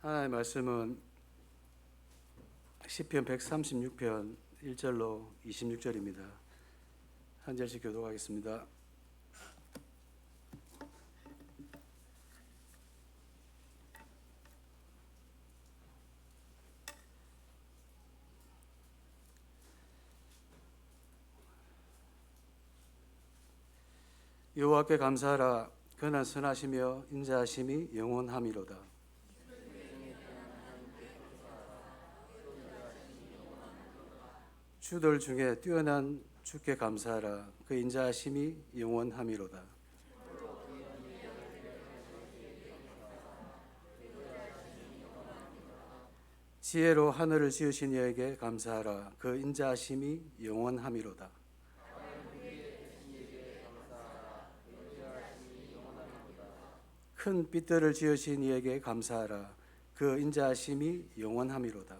하나님의 말씀은 시편 136편 1절로 26절입니다. 한 절씩 교독하겠습니다. 여호와께 감사하라. 그는 선하시며 인자하심이 영원함이로다. 주들 중에 뛰어난 주께 감사하라. 그 인자하심이 영원함이로다. 지혜로 하늘을 지으신 이에게 감사하라. 그 인자하심이 영원함이로다. 큰 빛들을 지으신 이에게 감사하라. 그 인자하심이 영원함이로다.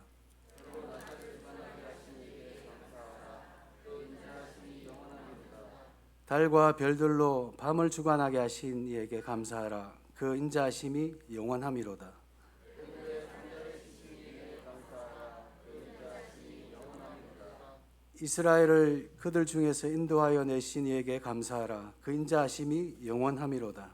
달과 별들로 밤을 주관하게 하신 이에게 감사하라. 그 인자하심이 영원함이로다. 이스라엘을 그들 중에서 인도하여 내신 이에게 감사하라. 그 인자하심이 영원함이로다.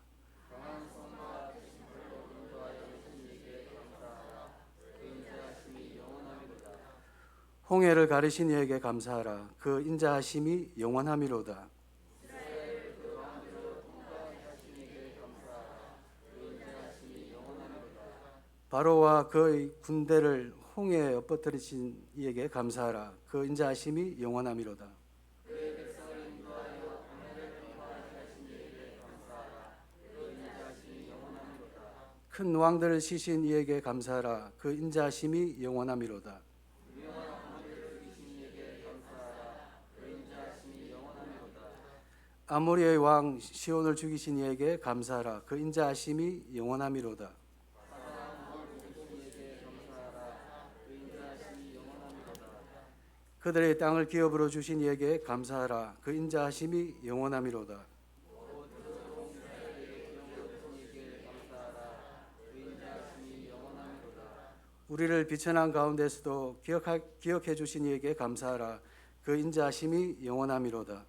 홍해를 가르신 이에게 감사하라. 그 인자하심이 영원함이로다. 바로와 그의 군대를 홍해에 엎어뜨리신 이에게 감사하라. 그 인자하심이 영원함이로다. 큰 왕들을 치신 이에게 감사하라. 그 인자하심이 영원함이로다. 아모리의 왕 시온을 죽이신 이에게 감사하라. 그 인자하심이 영원함이로다. 그들의 땅을 기업으로 주신 이에게 감사하라. 그 인자하심이 영원함이로다. 우리를 비천한 가운데서도 기억해 주신 이에게 감사하라. 그 인자하심이 영원함이로다.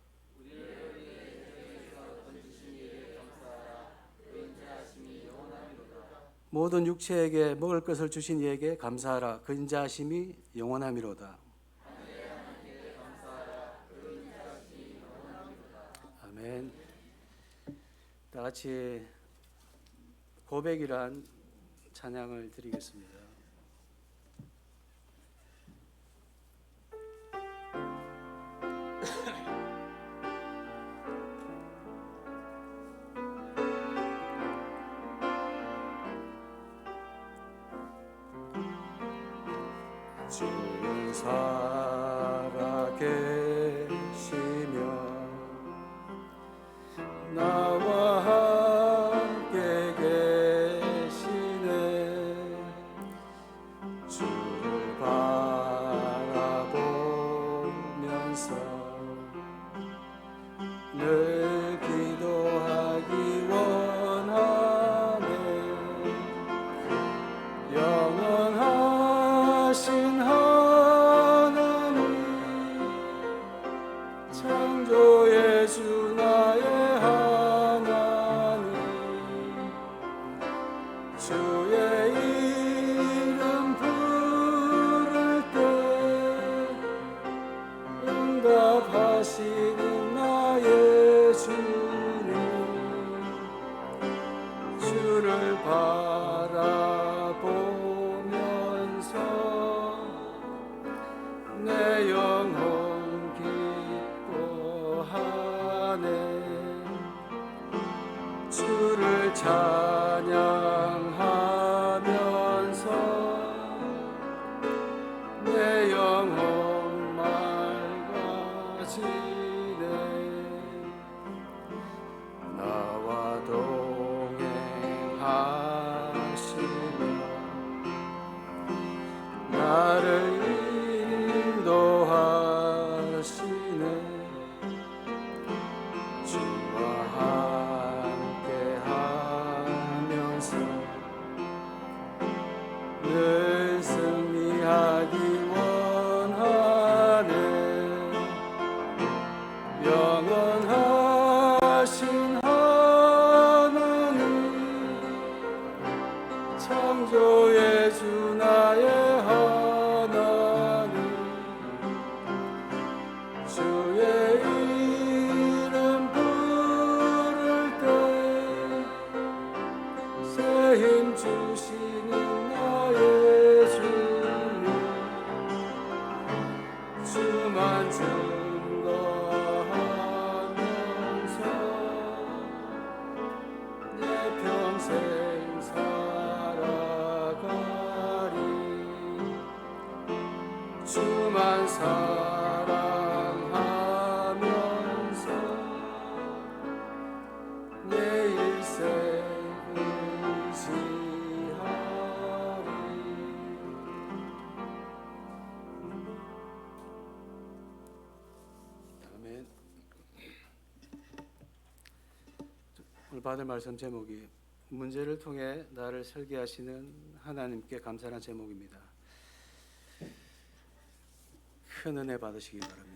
모든 육체에게 먹을 것을 주신 이에게 감사하라. 그 인자하심이 영원함이로다. 아멘. 다 같이 고백이란 찬양을 드리겠습니다. 주는 살아계시며 나와 함께 계시네. 주를 바라보면서 늘 기도하기 원하네. 영원하신 하나님 창조의 주 나의 하나님 주의 이름 부를 때 응답하시는 나의 주님 주를 바라보면서 내 영혼 기뻐하네. 주를 찬양하면서 내 영혼 맑아지네. 나와 동행하시며 나를 인도하시네. 주와 함께 하면서 늘 승리하기 원하네. 영원하신 하나님, 창조의 주 나의 하나님, 주의 이름 부를 때 새 힘 주시는 나의 주님, 주만 증거하면서 내 평생 살아가리. 주만 사랑하면서 내 일생 의지하리. 아멘. 오늘 받을 말씀 제목이 문제를 통해 나를 설계하시는 하나님께 감사하는 제목입니다. 큰 은혜 받으시기 바랍니다.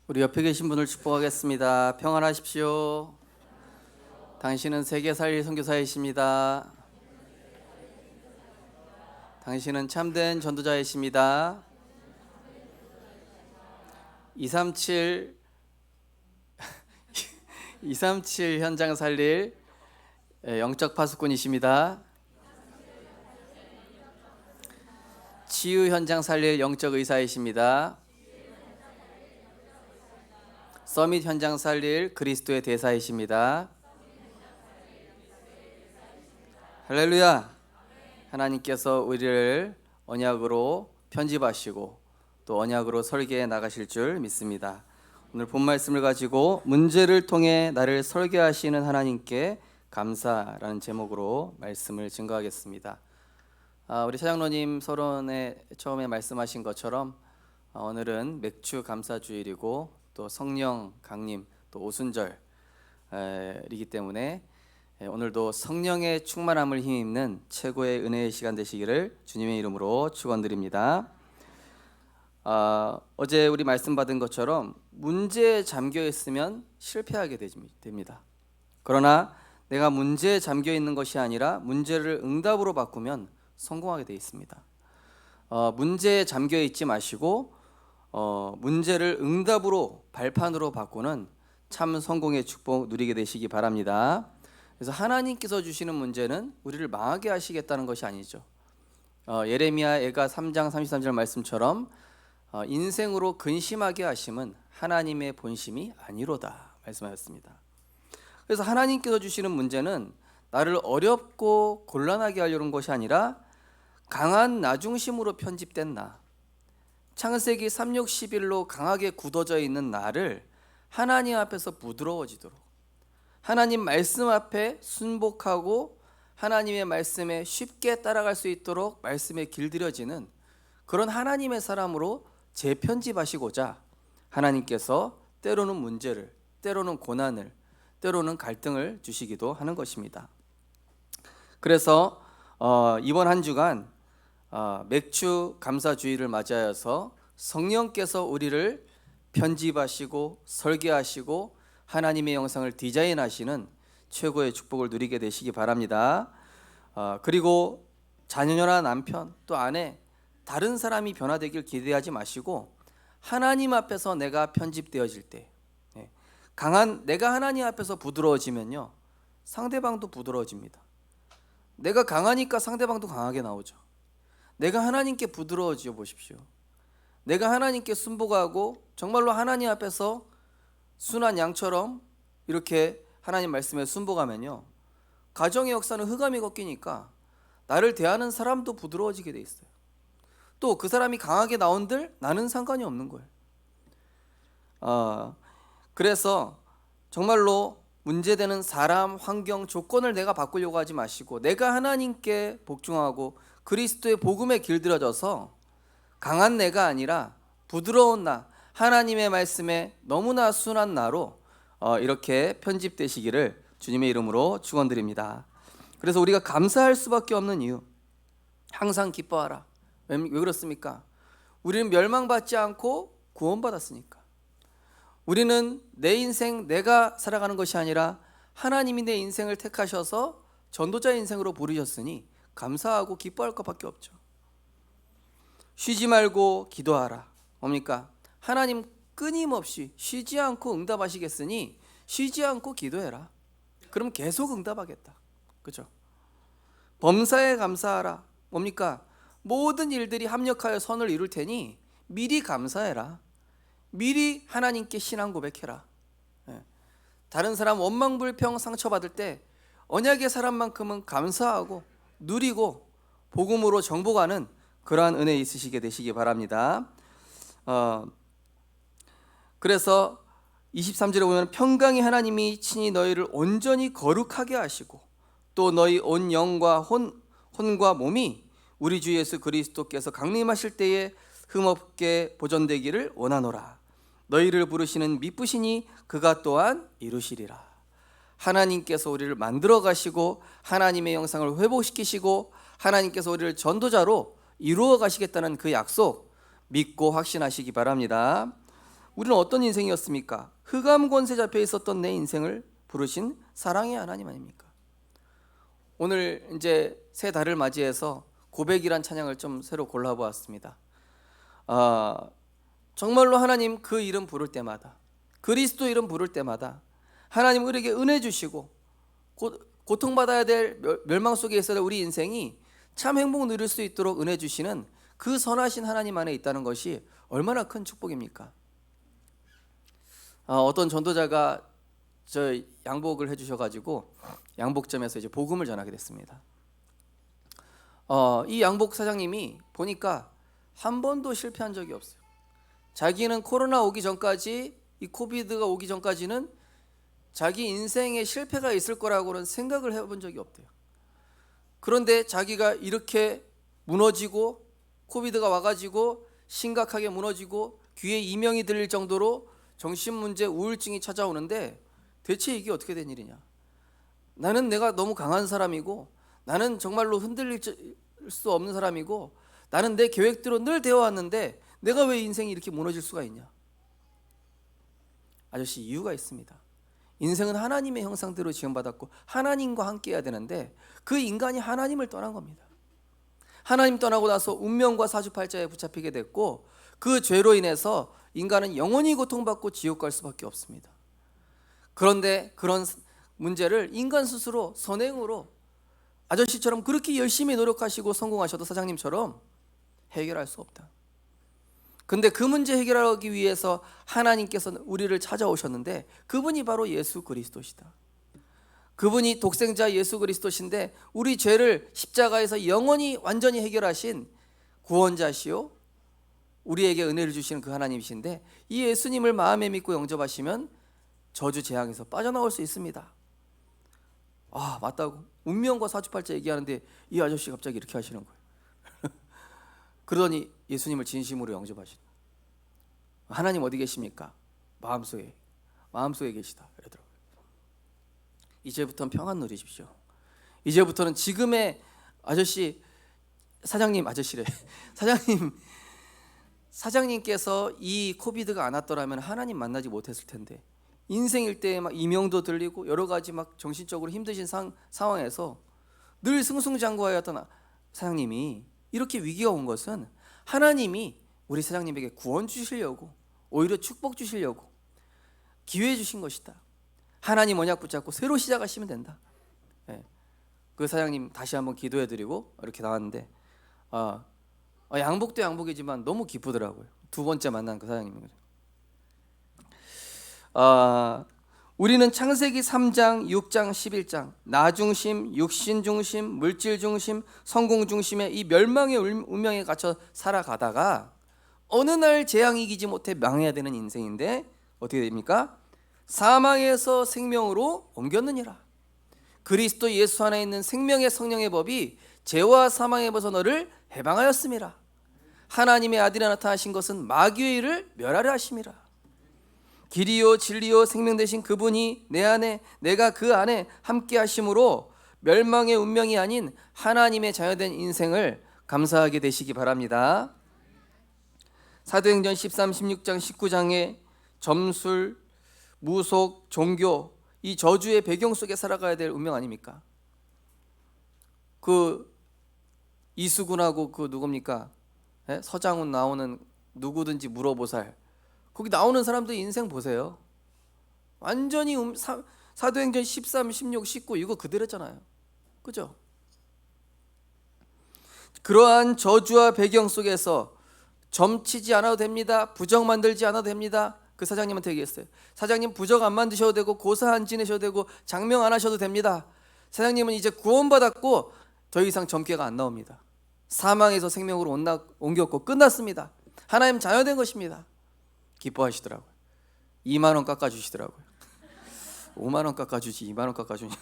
우리 옆에 계신 분을 축복하겠습니다. 평안하십시오. 당신은 세계 살릴 선교사이십니다. 당신은 참된 전도자이십니다. 237 현장 살릴 영적 파수꾼이십니다. 치유 현장 살릴 영적 의사이십니다. 서밋 현장 살릴 그리스도의 대사이십니다. 할렐루야! 하나님께서 우리를 언약으로 편집하시고 또 언약으로 설계해 나가실 줄 믿습니다. 오늘 본 말씀을 가지고 문제를 통해 나를 설계하시는 하나님께 감사라는 제목으로 말씀을 증거하겠습니다. 우리 차장로님 서론에 처음에 말씀하신 것처럼 오늘은 맥주 감사주일이고 또 성령 강림 또 오순절이기 때문에 오늘도 성령의 충만함을 힘입는 최고의 은혜의 시간 되시기를 주님의 이름으로 축원드립니다. 어제 우리 말씀 받은 것처럼 문제에 잠겨 있으면 실패하게 됩니다. 그러나 내가 문제에 잠겨 있는 것이 아니라 문제를 응답으로 바꾸면 성공하게 되어 있습니다. 문제에 잠겨 있지 마시고 문제를 응답으로 발판으로 바꾸는 참 성공의 축복 누리게 되시기 바랍니다. 그래서 하나님께서 주시는 문제는 우리를 망하게 하시겠다는 것이 아니죠. 예레미야 애가 3장 33절 말씀처럼 인생으로 근심하게 하심은 하나님의 본심이 아니로다 말씀하셨습니다. 그래서 하나님께서 주시는 문제는 나를 어렵고 곤란하게 하려는 것이 아니라 강한 나 중심으로 편집된 나, 창세기 3,6,11로 강하게 굳어져 있는 나를 하나님 앞에서 부드러워지도록, 하나님 말씀 앞에 순복하고 하나님의 말씀에 쉽게 따라갈 수 있도록 말씀에 길들여지는 그런 하나님의 사람으로 재편집하시고자 하나님께서 때로는 문제를, 때로는 고난을, 때로는 갈등을 주시기도 하는 것입니다. 그래서 이번 한 주간 맥주 감사주의를 맞이하여서 성령께서 우리를 편집하시고 설계하시고 하나님의 영상을 디자인하시는 최고의 축복을 누리게 되시기 바랍니다. 그리고 자녀나 남편 또 아내 다른 사람이 변화되길 기대하지 마시고 하나님 앞에서 내가 편집되어질 때 내가 하나님 앞에서 부드러워지면요 상대방도 부드러워집니다. 내가 강하니까 상대방도 강하게 나오죠. 내가 하나님께 부드러워지어 보십시오. 내가 하나님께 순복하고 정말로 하나님 앞에서 순한 양처럼 이렇게 하나님 말씀에 순복하면요, 가정의 역사는 흑암이 걷기니까 나를 대하는 사람도 부드러워지게 돼 있어요. 또 그 사람이 강하게 나온들 나는 상관이 없는 거예요. 그래서 정말로 문제되는 사람, 환경, 조건을 내가 바꾸려고 하지 마시고 내가 하나님께 복종하고 그리스도의 복음에 길들여져서 강한 내가 아니라 부드러운 나, 하나님의 말씀에 너무나 순한 나로 이렇게 편집되시기를 주님의 이름으로 축원드립니다. 그래서 우리가 감사할 수밖에 없는 이유, 항상 기뻐하라. 왜 그렇습니까? 우리는 멸망받지 않고 구원받았으니까. 우리는 내 인생 내가 살아가는 것이 아니라 하나님이 내 인생을 택하셔서 전도자 인생으로 부르셨으니 감사하고 기뻐할 것밖에 없죠. 쉬지 말고 기도하라. 뭡니까? 하나님 끊임없이 쉬지 않고 응답하시겠으니 쉬지 않고 기도해라. 그럼 계속 응답하겠다. 그죠? 범사에 감사하라. 뭡니까? 모든 일들이 합력하여 선을 이룰 테니 미리 감사해라. 미리 하나님께 신앙 고백해라. 다른 사람 원망불평 상처받을 때 언약의 사람만큼은 감사하고 누리고 복음으로 정복하는 그러한 은혜 있으시게 되시기 바랍니다. 그래서 23절에 보면 평강의 하나님이 친히 너희를 온전히 거룩하게 하시고 또 너희 온 영과 혼과 몸이 우리 주 예수 그리스도께서 강림하실 때에 흠없게 보존되기를 원하노라. 너희를 부르시는 미쁘시니 그가 또한 이루시리라. 하나님께서 우리를 만들어 가시고 하나님의 형상을 회복시키시고 하나님께서 우리를 전도자로 이루어 가시겠다는 그 약속 믿고 확신하시기 바랍니다. 우리는 어떤 인생이었습니까? 흑암 권세 잡혀 있었던 내 인생을 부르신 사랑의 하나님 아닙니까? 오늘 이제 새 달을 맞이해서 고백이란 찬양을 좀 새로 골라보았습니다. 정말로 하나님 그 이름 부를 때마다, 그리스도 이름 부를 때마다 하나님 우리에게 은혜 주시고 고통받아야 될 멸망 속에 있어야 될 우리 인생이 참 행복 누릴 수 있도록 은혜 주시는 그 선하신 하나님 안에 있다는 것이 얼마나 큰 축복입니까? 어떤 전도자가 저 양복을 해주셔가지고 양복점에서 이제 복음을 전하게 됐습니다. 이 양복 사장님이 보니까 한 번도 실패한 적이 없어요. 자기는 코로나 오기 전까지, 이 코비드가 오기 전까지는 자기 인생에 실패가 있을 거라고는 생각을 해본 적이 없대요. 그런데 자기가 이렇게 무너지고 코비드가 와가지고 심각하게 무너지고 귀에 이명이 들릴 정도로 정신문제, 우울증이 찾아오는데 대체 이게 어떻게 된 일이냐? 나는 내가 너무 강한 사람이고 나는 정말로 흔들릴 수 없는 사람이고 나는 내 계획대로 늘 되어왔는데 내가 왜 인생이 이렇게 무너질 수가 있냐? 아저씨, 이유가 있습니다. 인생은 하나님의 형상대로 지음받았고 하나님과 함께 해야 되는데 그 인간이 하나님을 떠난 겁니다. 하나님 떠나고 나서 운명과 사주팔자에 붙잡히게 됐고 그 죄로 인해서 인간은 영원히 고통받고 지옥 갈 수밖에 없습니다. 그런데 그런 문제를 인간 스스로 선행으로 아저씨처럼 그렇게 열심히 노력하시고 성공하셔도 사장님처럼 해결할 수 없다. 근데 그 문제 해결하기 위해서 하나님께서 우리를 찾아오셨는데 그분이 바로 예수 그리스도시다. 그분이 독생자 예수 그리스도신데 우리 죄를 십자가에서 영원히 완전히 해결하신 구원자시요 우리에게 은혜를 주시는 그 하나님이신데 이 예수님을 마음에 믿고 영접하시면 저주 재앙에서 빠져나올 수 있습니다. 맞다고 운명과 사주팔자 얘기하는데 이 아저씨 갑자기 이렇게 하시는 거예요. 그러더니 예수님을 진심으로 영접하신 하나님 어디 계십니까? 마음속에 계시다 그러더라고요. 이제부터는 평안 누리십시오. 이제부터는 지금의 사장님께서 이 코비드가 안 왔더라면 하나님 만나지 못했을 텐데 인생일 때 막 이명도 들리고 여러 가지 막 정신적으로 힘드신 상황에서 늘 승승장구하였던 사장님이 이렇게 위기가 온 것은 하나님이 우리 사장님에게 구원 주시려고 오히려 축복 주시려고 기회 주신 것이다. 하나님 언약 붙잡고 새로 시작하시면 된다. 그 사장님 다시 한번 기도해드리고 이렇게 나왔는데 양복도 양복이지만 너무 기쁘더라고요. 두 번째 만난 그 사장님이. 우리는 창세기 3장, 6장, 11장 나 중심, 육신 중심, 물질 중심, 성공 중심의 이 멸망의 운명에 갇혀 살아가다가 어느 날 재앙이 이기지 못해 망해야 되는 인생인데 어떻게 됩니까? 사망에서 생명으로 옮겼느니라. 그리스도 예수 안에 있는 생명의 성령의 법이 죄와 사망의 벗어 너를 해방하였음이라. 하나님의 아들이 나타나신 것은 마귀의 일을 멸하려 하심이라. 길이요 진리요 생명 되신 그분이 내 안에 내가 그 안에 함께 하심으로 멸망의 운명이 아닌 하나님의 자녀된 인생을 감사하게 되시기 바랍니다. 사도행전 13, 16장, 19장의 점술, 무속, 종교 이 저주의 배경 속에 살아가야 될 운명 아닙니까? 그 이수근하고 그 누굽니까? 서장훈 나오는 누구든지 물어보살 거기 나오는 사람들 인생 보세요. 완전히 사도행전 13, 16, 19 이거 그대로잖아요. 그죠? 그러한 저주와 배경 속에서 점치지 않아도 됩니다. 부적 만들지 않아도 됩니다. 그 사장님한테 얘기했어요. 사장님 부적 안 만드셔도 되고 고사 안 지내셔도 되고 장명 안 하셔도 됩니다. 사장님은 이제 구원받았고 더 이상 점괘가 안 나옵니다. 사망에서 생명으로 옮겼고 끝났습니다. 하나님 자녀된 것입니다. 기뻐하시더라고요. 2만 원 깎아주시더라고요. 5만 원 깎아주지 2만 원 깎아주냐.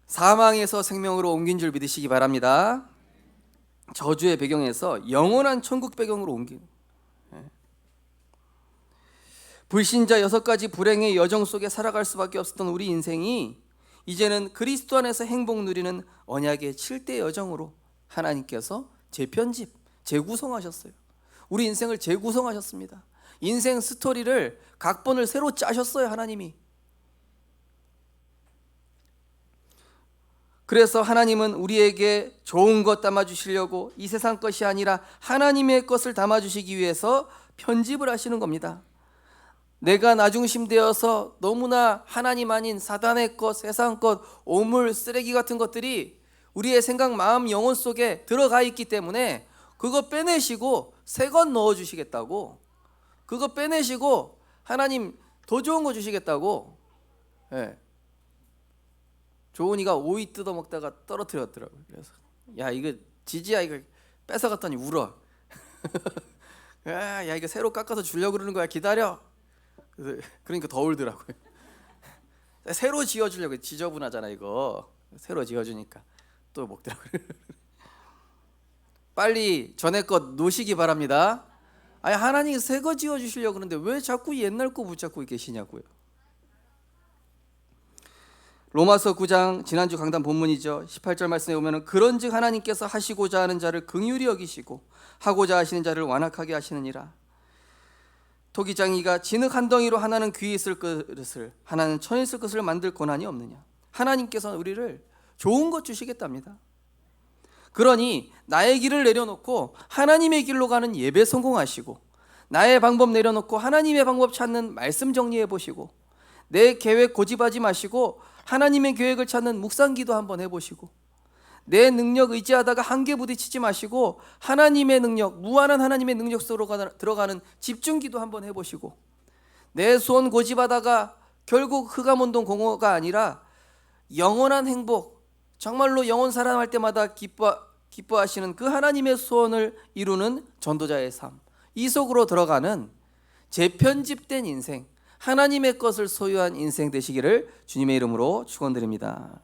사망에서 생명으로 옮긴 줄 믿으시기 바랍니다. 저주의 배경에서 영원한 천국 배경으로 옮긴 불신자 6가지 불행의 여정 속에 살아갈 수밖에 없었던 우리 인생이 이제는 그리스도 안에서 행복 누리는 언약의 7대 여정으로 하나님께서 재편집, 재구성하셨어요. 우리 인생을 재구성하셨습니다. 인생 스토리를 각본을 새로 짜셨어요. 하나님이. 그래서 하나님은 우리에게 좋은 것 담아주시려고 이 세상 것이 아니라 하나님의 것을 담아주시기 위해서 편집을 하시는 겁니다. 내가 나중심 되어서 너무나 하나님 아닌 사단의 것, 세상 것, 오물, 쓰레기 같은 것들이 우리의 생각, 마음, 영혼 속에 들어가 있기 때문에 그거 빼내시고 새 것 넣어주시겠다고. 그거 빼내시고 하나님 더 좋은 거 주시겠다고. 조은이가 오이 뜯어 먹다가 떨어뜨렸더라고요. 그래서 야 이거 지지야 이거 뺏어갔더니 울어. 야 이거 새로 깎아서 주려고 그러는 거야. 기다려. 그러니까 더 울더라고요. 새로 지어주려고. 지저분하잖아 이거. 새로 지어주니까 또 먹더라고요. 빨리 전에 것 놓으시기 바랍니다. 아니 하나님이 새 거 지어주시려고 그러는데 왜 자꾸 옛날 거 붙잡고 계시냐고요. 로마서 9장 지난주 강단 본문이죠. 18절 말씀에 보면 그런즉 하나님께서 하시고자 하는 자를 긍휼히 여기시고 하고자 하시는 자를 완악하게 하시느니라. 토기장이가 진흙 한 덩이로 하나는 귀 있을 그릇을 하나는 천 있을 것을 만들 권한이 없느냐. 하나님께서 우리를 좋은 것 주시겠답니다. 그러니 나의 길을 내려놓고 하나님의 길로 가는 예배 성공하시고 나의 방법 내려놓고 하나님의 방법 찾는 말씀 정리해 보시고 내 계획 고집하지 마시고 하나님의 계획을 찾는 묵상기도 한번 해보시고 내 능력 의지하다가 한계 부딪히지 마시고 하나님의 능력, 무한한 하나님의 능력 속으로 들어가는 집중기도 한번 해보시고 내 소원 고집하다가 결국 흑암운동 공허가 아니라 영원한 행복, 정말로 영원 살아날 때마다 기뻐하시는 그 하나님의 소원을 이루는 전도자의 삶, 이 속으로 들어가는 재편집된 인생, 하나님의 것을 소유한 인생 되시기를 주님의 이름으로 축원드립니다.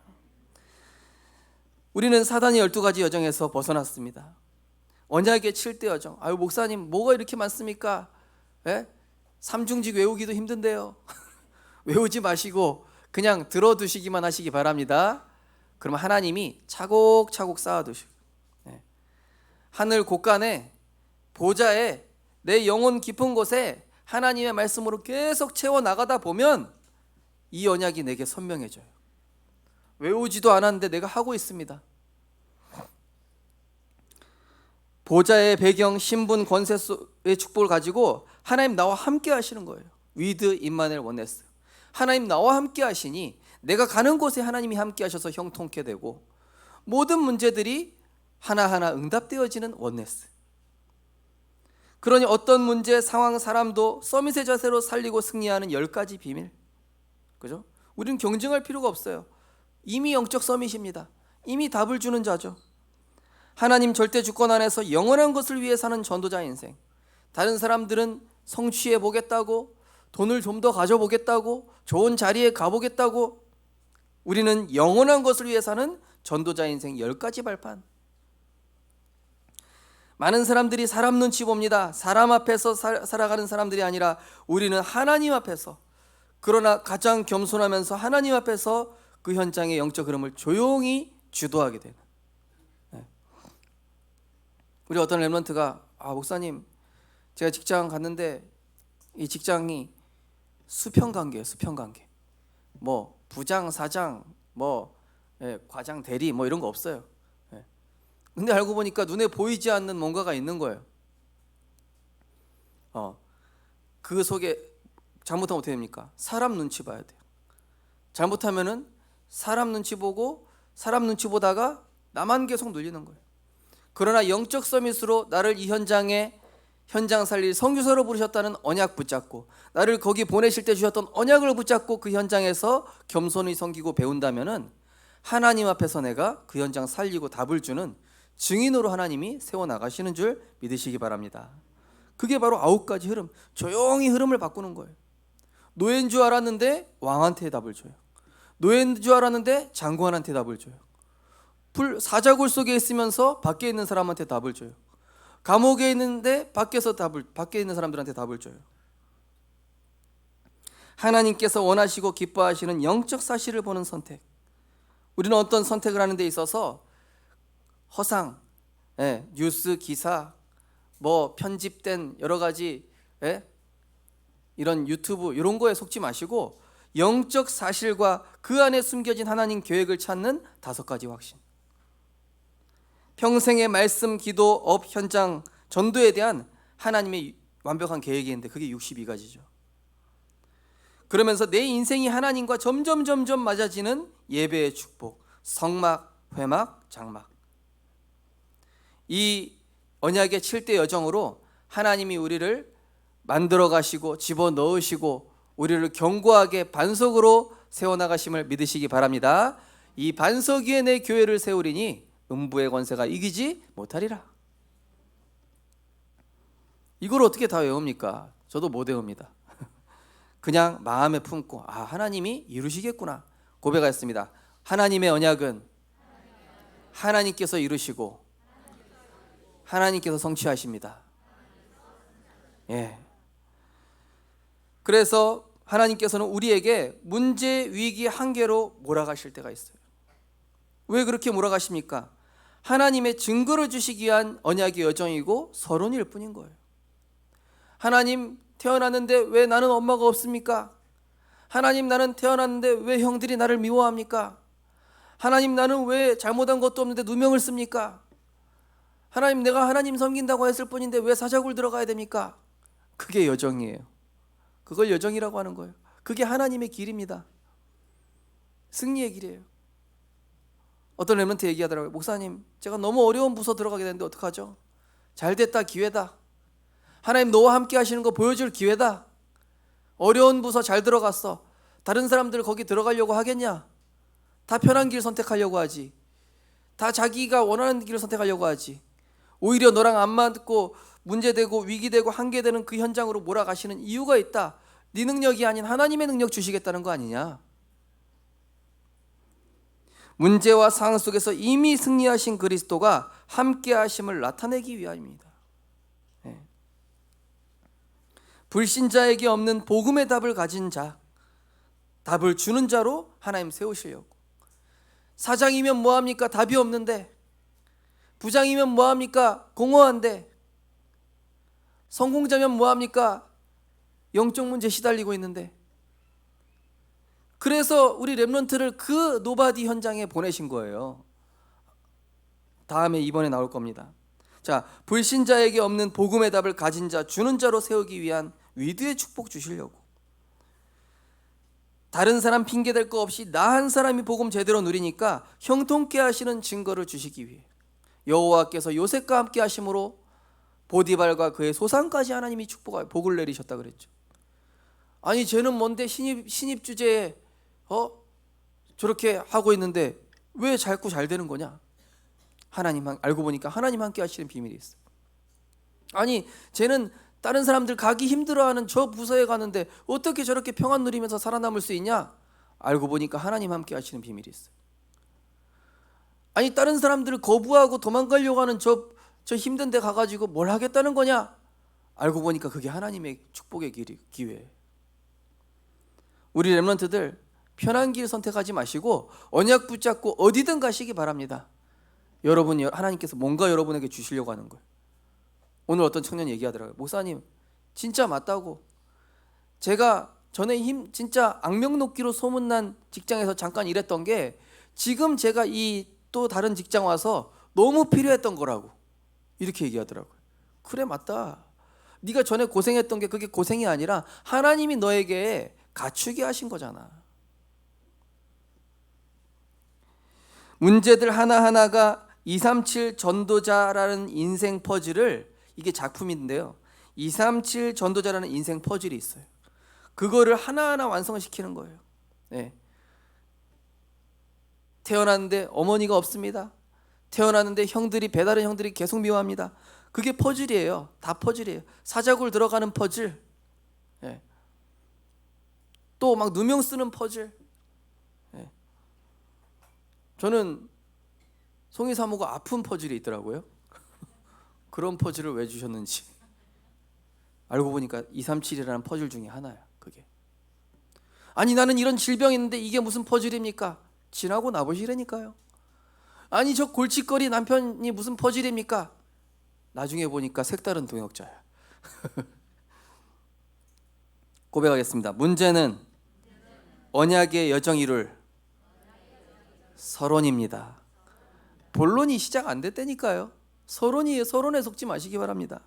우리는 사단의 12가지 여정에서 벗어났습니다. 언약의 7대 여정. 아유 목사님 뭐가 이렇게 많습니까? 삼중직 외우기도 힘든데요. 외우지 마시고 그냥 들어두시기만 하시기 바랍니다. 그러면 하나님이 차곡차곡 쌓아두시고 하늘 곳간에 보좌에 내 영혼 깊은 곳에 하나님의 말씀으로 계속 채워나가다 보면 이 언약이 내게 선명해져요. 외우지도 않았는데 내가 하고 있습니다. 보좌의 배경, 신분, 권세의 축복을 가지고 하나님 나와 함께 하시는 거예요. 위드 임마누엘 원네스. 하나님 나와 함께 하시니 내가 가는 곳에 하나님이 함께 하셔서 형통케 되고 모든 문제들이 하나하나 응답되어지는 원네스. 그러니 어떤 문제, 상황, 사람도 서밋의 자세로 살리고 승리하는 10가지 비밀. 그죠? 우리는 경쟁할 필요가 없어요. 이미 영적 서밋입니다. 이미 답을 주는 자죠. 하나님 절대 주권 안에서 영원한 것을 위해 사는 전도자 인생. 다른 사람들은 성취해 보겠다고, 돈을 좀 더 가져보겠다고, 좋은 자리에 가보겠다고, 우리는 영원한 것을 위해 사는 전도자 인생 10가지 발판. 많은 사람들이 사람 눈치 봅니다. 사람 앞에서 살아가는 사람들이 아니라 우리는 하나님 앞에서, 그러나 가장 겸손하면서 하나님 앞에서 그 현장의 영적 흐름을 조용히 주도하게 되는. 우리 어떤 렘넌트가 목사님, 제가 직장 갔는데 이 직장이 수평관계예요. 수평관계. 뭐 부장, 사장, 과장, 대리 이런 거 없어요. 근데 알고 보니까 눈에 보이지 않는 뭔가가 있는 거예요. 그 속에 잘못하면 어떻게 됩니까? 사람 눈치 봐야 돼요. 잘못하면은 사람 눈치 보고 사람 눈치 보다가 나만 계속 눌리는 거예요. 그러나 영적 서밋으로 나를 이 현장 살릴 선교사로 부르셨다는 언약 붙잡고, 나를 거기 보내실 때 주셨던 언약을 붙잡고 그 현장에서 겸손히 섬기고 배운다면은 하나님 앞에서 내가 그 현장 살리고 답을 주는 증인으로 하나님이 세워나가시는 줄 믿으시기 바랍니다. 그게 바로 9가지 흐름, 조용히 흐름을 바꾸는 거예요. 노예인 줄 알았는데 왕한테 답을 줘요. 노예인 줄 알았는데 장관한테 답을 줘요. 사자굴 속에 있으면서 밖에 있는 사람한테 답을 줘요. 감옥에 있는데 밖에 있는 사람들한테 답을 줘요. 하나님께서 원하시고 기뻐하시는 영적 사실을 보는 선택. 우리는 어떤 선택을 하는 데 있어서 허상, 뉴스 기사, 편집된 여러 가지 이런 유튜브 이런 거에 속지 마시고 영적 사실과 그 안에 숨겨진 하나님 계획을 찾는 5가지 확신. 평생의 말씀, 기도, 업, 현장, 전도에 대한 하나님의 완벽한 계획이 있는데 그게 62가지죠. 그러면서 내 인생이 하나님과 점점 맞아지는 예배의 축복, 성막, 회막, 장막. 이 언약의 7대 여정으로 하나님이 우리를 만들어 가시고 집어넣으시고 우리를 견고하게 반석으로 세워나가심을 믿으시기 바랍니다. 이 반석 위에 내 교회를 세우리니 음부의 권세가 이기지 못하리라. 이걸 어떻게 다 외웁니까? 저도 못 외웁니다. 그냥 마음에 품고 하나님이 이루시겠구나 고백하였습니다. 하나님의 언약은 하나님께서 이루시고 하나님께서 성취하십니다. 그래서 하나님께서는 우리에게 문제, 위기, 한계로 몰아가실 때가 있어요. 왜 그렇게 몰아가십니까? 하나님의 증거를 주시기 위한 언약의 여정이고 서론일 뿐인 거예요. 하나님, 태어났는데 왜 나는 엄마가 없습니까? 하나님, 나는 태어났는데 왜 형들이 나를 미워합니까? 하나님, 나는 왜 잘못한 것도 없는데 누명을 씁니까? 하나님, 내가 하나님 섬긴다고 했을 뿐인데 왜 사자굴 들어가야 됩니까? 그게 여정이에요. 그걸 여정이라고 하는 거예요. 그게 하나님의 길입니다. 승리의 길이에요. 어떤 렘넌트 얘기하더라고요. 목사님, 제가 너무 어려운 부서 들어가게 되는데 어떡하죠? 잘됐다, 기회다. 하나님 너와 함께 하시는 거 보여줄 기회다. 어려운 부서 잘 들어갔어. 다른 사람들 거기 들어가려고 하겠냐? 다 편한 길 선택하려고 하지. 다 자기가 원하는 길을 선택하려고 하지. 오히려 너랑 안 맞고 문제되고 위기되고 한계되는 그 현장으로 몰아가시는 이유가 있다. 네 능력이 아닌 하나님의 능력 주시겠다는 거 아니냐? 문제와 상황 속에서 이미 승리하신 그리스도가 함께 하심을 나타내기 위함입니다. 불신자에게 없는 복음의 답을 가진 자, 답을 주는 자로 하나님 세우시려고. 사장이면 뭐합니까? 답이 없는데. 부장이면 뭐합니까? 공허한데. 성공자면 뭐합니까? 영적 문제 시달리고 있는데. 그래서 우리 렘넌트를 그 노바디 현장에 보내신 거예요. 다음에 이번에 나올 겁니다. 자, 불신자에게 없는 복음의 답을 가진 자, 주는 자로 세우기 위한 위대의 축복 주시려고. 다른 사람 핑계 댈 거 없이 나 한 사람이 복음 제대로 누리니까 형통케 하시는 증거를 주시기 위해 여호와께서 요셉과 함께 하심으로 보디발과 그의 소산까지 하나님이 축복하여 복을 내리셨다 그랬죠. 아니 쟤는 뭔데 신입 주제에 저렇게 하고 있는데 왜 자꾸 잘 되는 거냐? 알고 보니까 하나님 함께 하시는 비밀이 있어. 아니 쟤는 다른 사람들 가기 힘들어하는 저 부서에 가는데 어떻게 저렇게 평안 누리면서 살아남을 수 있냐? 알고 보니까 하나님 함께 하시는 비밀이 있어. 아니 다른 사람들을 거부하고 도망가려고 하는 저 힘든 데 가가지고 뭘 하겠다는 거냐? 알고 보니까 그게 하나님의 축복의 기회. 우리 렘넌트들 편한 길 선택하지 마시고 언약 붙잡고 어디든 가시기 바랍니다. 하나님께서 뭔가 여러분에게 주시려고 하는 거예요. 오늘 어떤 청년이 얘기하더라고요. 목사님 진짜 맞다고. 제가 전에 진짜 악명 높기로 소문난 직장에서 잠깐 일했던 게 지금 제가 이 또 다른 직장 와서 너무 필요했던 거라고 이렇게 얘기하더라고요. 그래 맞다. 네가 전에 고생했던 게 그게 고생이 아니라 하나님이 너에게 갖추게 하신 거잖아. 문제들 하나하나가 237 전도자라는 인생 퍼즐을, 이게 작품인데요, 237 전도자라는 인생 퍼즐이 있어요. 그거를 하나하나 완성시키는 거예요. 네. 태어났는데 어머니가 없습니다. 태어났는데 배다른 형들이 계속 미워합니다. 그게 퍼즐이에요. 다 퍼즐이에요. 사자굴 들어가는 퍼즐, 네. 또 막 누명 쓰는 퍼즐. 네. 저는 송이 사모가 아픈 퍼즐이 있더라고요. 그런 퍼즐을 왜 주셨는지 알고 보니까 237이라는 퍼즐 중에 하나야. 그게. 아니 나는 이런 질병이 있는데 이게 무슨 퍼즐입니까? 지나고 나보시라니까요. 아니 저 골칫거리 남편이 무슨 퍼즐입니까? 나중에 보니까 색다른 동역자야. 고백하겠습니다. 문제는 언약의 여정 이룰 서론입니다. 본론이 시작 안 됐다니까요. 서론에 속지 마시기 바랍니다.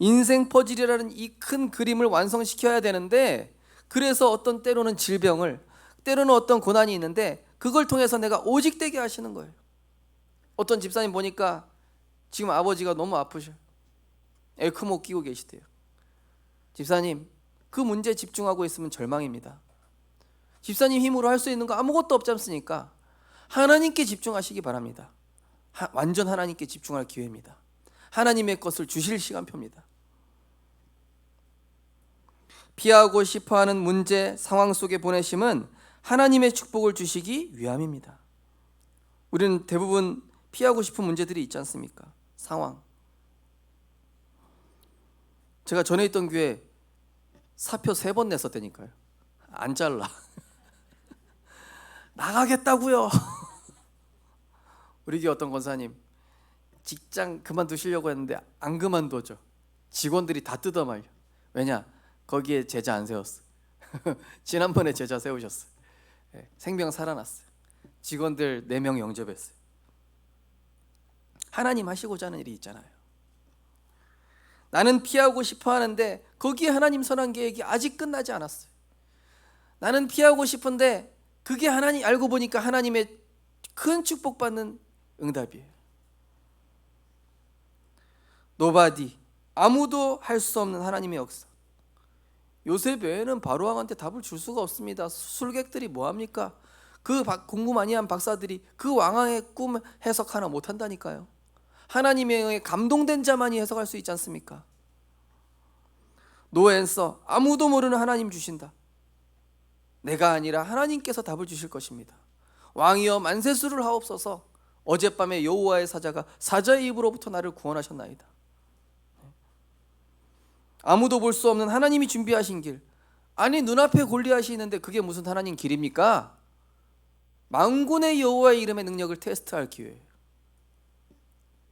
인생 퍼즐이라는 이 큰 그림을 완성시켜야 되는데, 그래서 어떤 때로는 질병을, 때로는 어떤 고난이 있는데 그걸 통해서 내가 오직 되게 하시는 거예요. 어떤 집사님 보니까 지금 아버지가 너무 아프셔. 에크모 끼고 계시대요. 집사님, 그 문제에 집중하고 있으면 절망입니다. 집사님 힘으로 할 수 있는 거 아무것도 없지 않습니까? 하나님께 집중하시기 바랍니다. 완전 하나님께 집중할 기회입니다. 하나님의 것을 주실 시간표입니다. 피하고 싶어하는 문제, 상황 속에 보내심은 하나님의 축복을 주시기 위함입니다. 우리는 대부분 피하고 싶은 문제들이 있지 않습니까? 상황. 제가 전에 있던 교회 사표 3번 냈었다니까요. 안 잘라. 나가겠다고요. 우리 교회 어떤 권사님 직장 그만두시려고 했는데 안 그만두죠. 직원들이 다 뜯어말려. 왜냐? 거기에 제자 안 세웠어. 지난번에 제자 세우셨어. 생명 살아났어요. 직원들 4명 영접했어요. 하나님 하시고자 하는 일이 있잖아요. 나는 피하고 싶어 하는데 거기에 하나님 선한 계획이 아직 끝나지 않았어요. 나는 피하고 싶은데 그게 하나님, 알고 보니까 하나님의 큰 축복받는 응답이에요. 노바디, 아무도 할 수 없는 하나님의 역사. 요셉 외에는 바로왕한테 답을 줄 수가 없습니다. 술객들이 뭐합니까? 그 공부 많이 한 박사들이 그 왕왕의 꿈 해석 하나 못한다니까요. 하나님에 의해 감동된 자만이 해석할 수 있지 않습니까? 노 앤서, 아무도 모르는 하나님 주신다. 내가 아니라 하나님께서 답을 주실 것입니다. 왕이여 만세수를 하옵소서. 어젯밤에 여호와의 사자의 입으로부터 나를 구원하셨나이다. 아무도 볼 수 없는 하나님이 준비하신 길. 아니 눈앞에 골리앗이 있는데 그게 무슨 하나님 길입니까? 만군의 여호와의 이름의 능력을 테스트할 기회예요.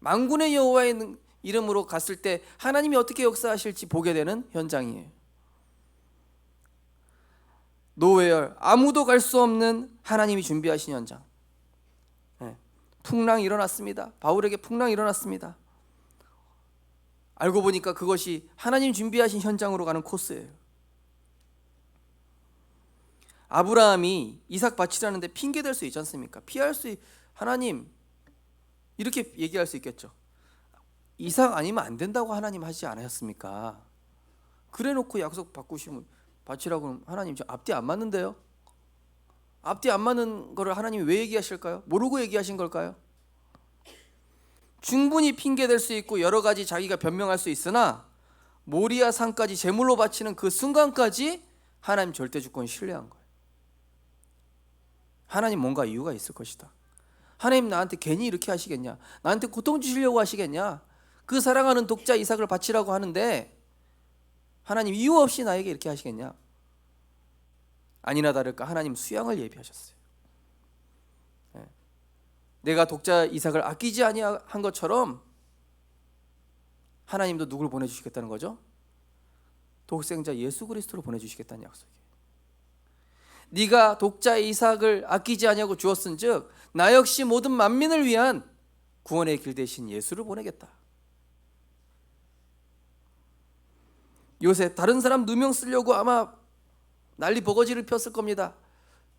만군의 여호와의 이름으로 갔을 때 하나님이 어떻게 역사하실지 보게 되는 현장이에요. 노웨얼, 아무도 갈 수 없는 하나님이 준비하신 현장. 풍랑이 일어났습니다. 바울에게 풍랑이 일어났습니다. 알고 보니까 그것이 하나님 준비하신 현장으로 가는 코스예요. 아브라함이 이삭 바치라는데 핑계 댈 수 있지 않습니까? 하나님 이렇게 얘기할 수 있겠죠. 이삭 아니면 안 된다고 하나님 하지 않으셨습니까? 그래놓고 약속 바꾸시면 바치라고 하면 하나님 저 앞뒤 안 맞는데요? 앞뒤 안 맞는 거를 하나님이 왜 얘기하실까요? 모르고 얘기하신 걸까요? 충분히 핑계댈 수 있고 여러 가지 자기가 변명할 수 있으나 모리아 산까지 제물로 바치는 그 순간까지 하나님 절대 주권 신뢰한 거예요. 하나님 뭔가 이유가 있을 것이다. 하나님 나한테 괜히 이렇게 하시겠냐? 나한테 고통 주시려고 하시겠냐? 그 사랑하는 독자 이삭을 바치라고 하는데 하나님 이유 없이 나에게 이렇게 하시겠냐? 아니나 다를까 하나님 수양을 예비하셨어요. 내가 독자 이삭을 아끼지 아니한 것처럼 하나님도 누굴 보내주시겠다는 거죠? 독생자 예수 그리스도를 보내주시겠다는 약속이에요. 네가 독자 이삭을 아끼지 아니하고 주었은즉 나 역시 모든 만민을 위한 구원의 길 대신 예수를 보내겠다. 요새 다른 사람 누명 쓰려고 아마 난리 버거지를 폈을 겁니다.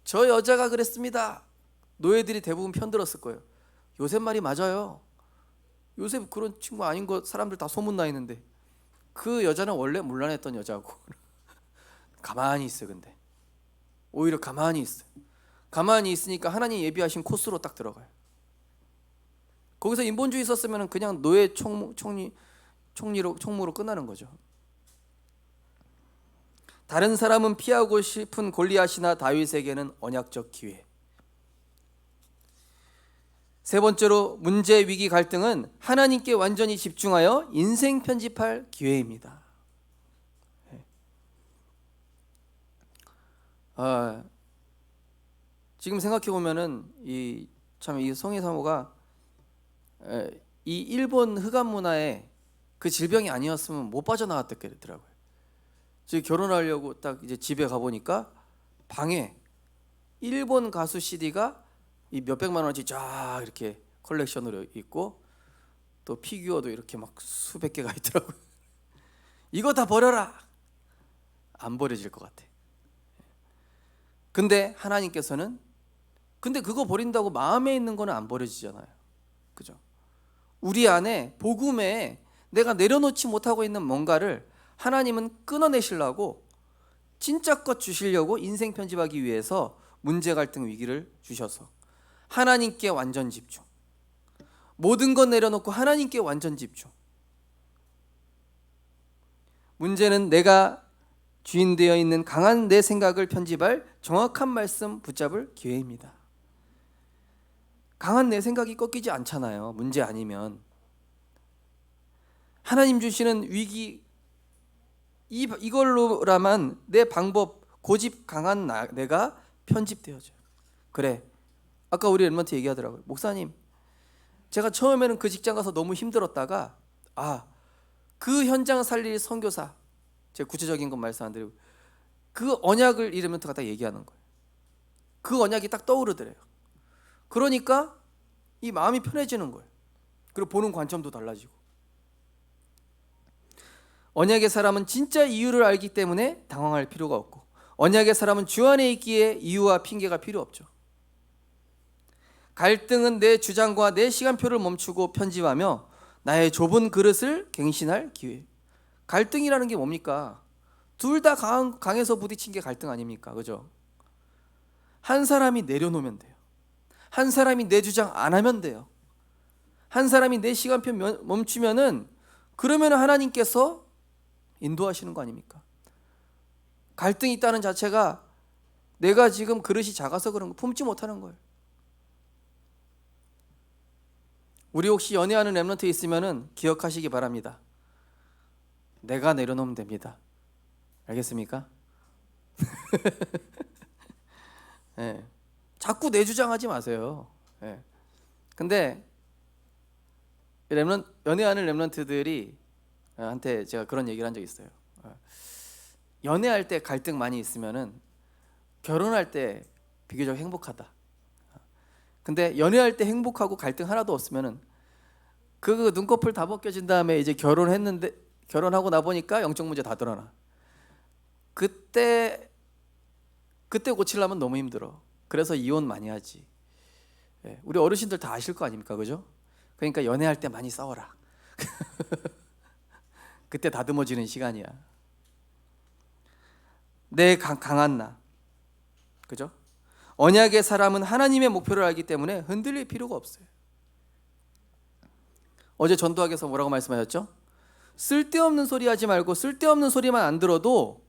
저 여자가 그랬습니다. 노예들이 대부분 편들었을 거예요. 요셉 말이 맞아요. 요셉 그런 친구 아닌 거 사람들 다 소문나 있는데 그 여자는 원래 문란했던 여자고 가만히 있어요. 근데 오히려 가만히 있어요. 가만히 있으니까 하나님 예비하신 코스로 딱 들어가요. 거기서 인본주의 있었으면 그냥 노예 총무로 끝나는 거죠. 다른 사람은 피하고 싶은 골리앗이나 다윗에게는 언약적 기회. 세 번째로 문제, 위기, 갈등은 하나님께 완전히 집중하여 인생 편집할 기회입니다. 지금 생각해 보면은 이 성희 사모가 이 일본 흑암 문화에 그 질병이 아니었으면 못 빠져나왔겠더라고요. 즉 결혼하려고 딱 이제 집에 가 보니까 방에 일본 가수 CD가 이 몇백만 원어치 쫙 이렇게 컬렉션으로 있고 또 피규어도 이렇게 막 수백 개가 있더라고요. 이거 다 버려라. 안 버려질 것 같아. 근데 하나님께서는 근데 그거 버린다고 마음에 있는 거는 안 버려지잖아요. 그죠? 우리 안에 복음에 내가 내려놓지 못하고 있는 뭔가를 하나님은 끊어내시려고 진짜 것 주시려고 인생 편집하기 위해서 문제, 갈등, 위기를 주셔서 하나님께 완전 집중. 모든 것 내려놓고 하나님께 완전 집중. 문제는 내가 주인되어 있는 강한 내 생각을 편집할 정확한 말씀 붙잡을 기회입니다. 강한 내 생각이 꺾이지 않잖아요. 문제 아니면. 하나님 주시는 위기 이걸로라만 내 방법 고집 강한 내가 편집되어져요. 그래. 아까 우리 랩런트 얘기하더라고요. 목사님, 제가 처음에는 그 직장 가서 너무 힘들었다가 그 현장 살릴 선교사, 제가 구체적인 건 말씀 안 드리고 그 언약을 이 랩런트가 딱 얘기하는 거예요. 그 언약이 딱 떠오르더래요. 그러니까 이 마음이 편해지는 거예요. 그리고 보는 관점도 달라지고. 언약의 사람은 진짜 이유를 알기 때문에 당황할 필요가 없고 언약의 사람은 주 안에 있기에 이유와 핑계가 필요 없죠. 갈등은 내 주장과 내 시간표를 멈추고 편집하며 나의 좁은 그릇을 갱신할 기회. 갈등이라는 게 뭡니까? 둘 다 강해서 부딪힌 게 갈등 아닙니까? 그죠? 한 사람이 내려놓으면 돼요. 한 사람이 내 주장 안 하면 돼요. 한 사람이 내 시간표 멈추면은 그러면 하나님께서 인도하시는 거 아닙니까? 갈등이 있다는 자체가 내가 지금 그릇이 작아서 그런 거 품지 못하는 거예요. 우리 혹시 연애하는 랩런트 있으면은 기억하시기 바랍니다. 내가 내려놓으면 됩니다. 알겠습니까? 네. 자꾸 내 주장하지 마세요. 네. 근데 연애하는 랩런트들이 한테 제가 그런 얘기를 한 적이 있어요. 연애할 때 갈등 많이 있으면은 결혼할 때 비교적 행복하다. 근데 연애할 때 행복하고 갈등 하나도 없으면은 그 눈꺼풀 다 벗겨진 다음에 이제 결혼하고 나 보니까 영적 문제 다 드러나. 그때 고치려면 너무 힘들어. 그래서 이혼 많이 하지. 우리 어르신들 다 아실 거 아닙니까, 그죠? 그러니까 연애할 때 많이 싸워라. 그때 다듬어지는 시간이야. 내 강한 나, 그죠? 언약의 사람은 하나님의 목표를 알기 때문에 흔들릴 필요가 없어요. 어제 전도학에서 뭐라고 말씀하셨죠? 쓸데없는 소리 하지 말고 쓸데없는 소리만 안 들어도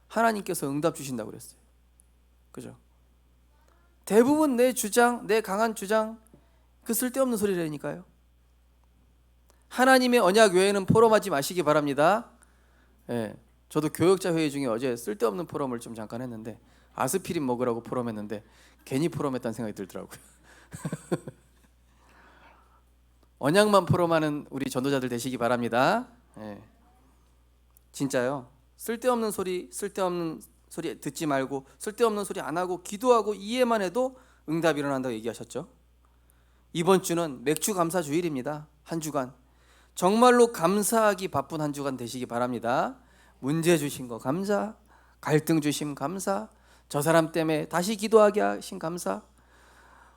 하나님께서 응답 주신다고 그랬어요. 그죠? 대부분 내 주장, 내 강한 주장, 그 쓸데없는 소리라니까요. 하나님의 언약 외에는 포럼하지 마시기 바랍니다. 예, 저도 교역자 회의 중에 어제 쓸데없는 포럼을 좀 잠깐 했는데 아스피린 먹으라고 포럼했는데 괜히 포럼했다는 생각이 들더라고요. 언약만 포럼하는 우리 전도자들 되시기 바랍니다. 예, 진짜요. 쓸데없는 소리 듣지 말고 쓸데없는 소리 안 하고 기도하고 이해만 해도 응답이 일어난다고 얘기하셨죠. 이번 주는 맥주 감사 주일입니다. 한 주간 정말로 감사하기 바쁜 한 주간 되시기 바랍니다. 문제 주신 거 감사, 갈등 주심 감사, 저 사람 때문에 다시 기도하게 하신 감사,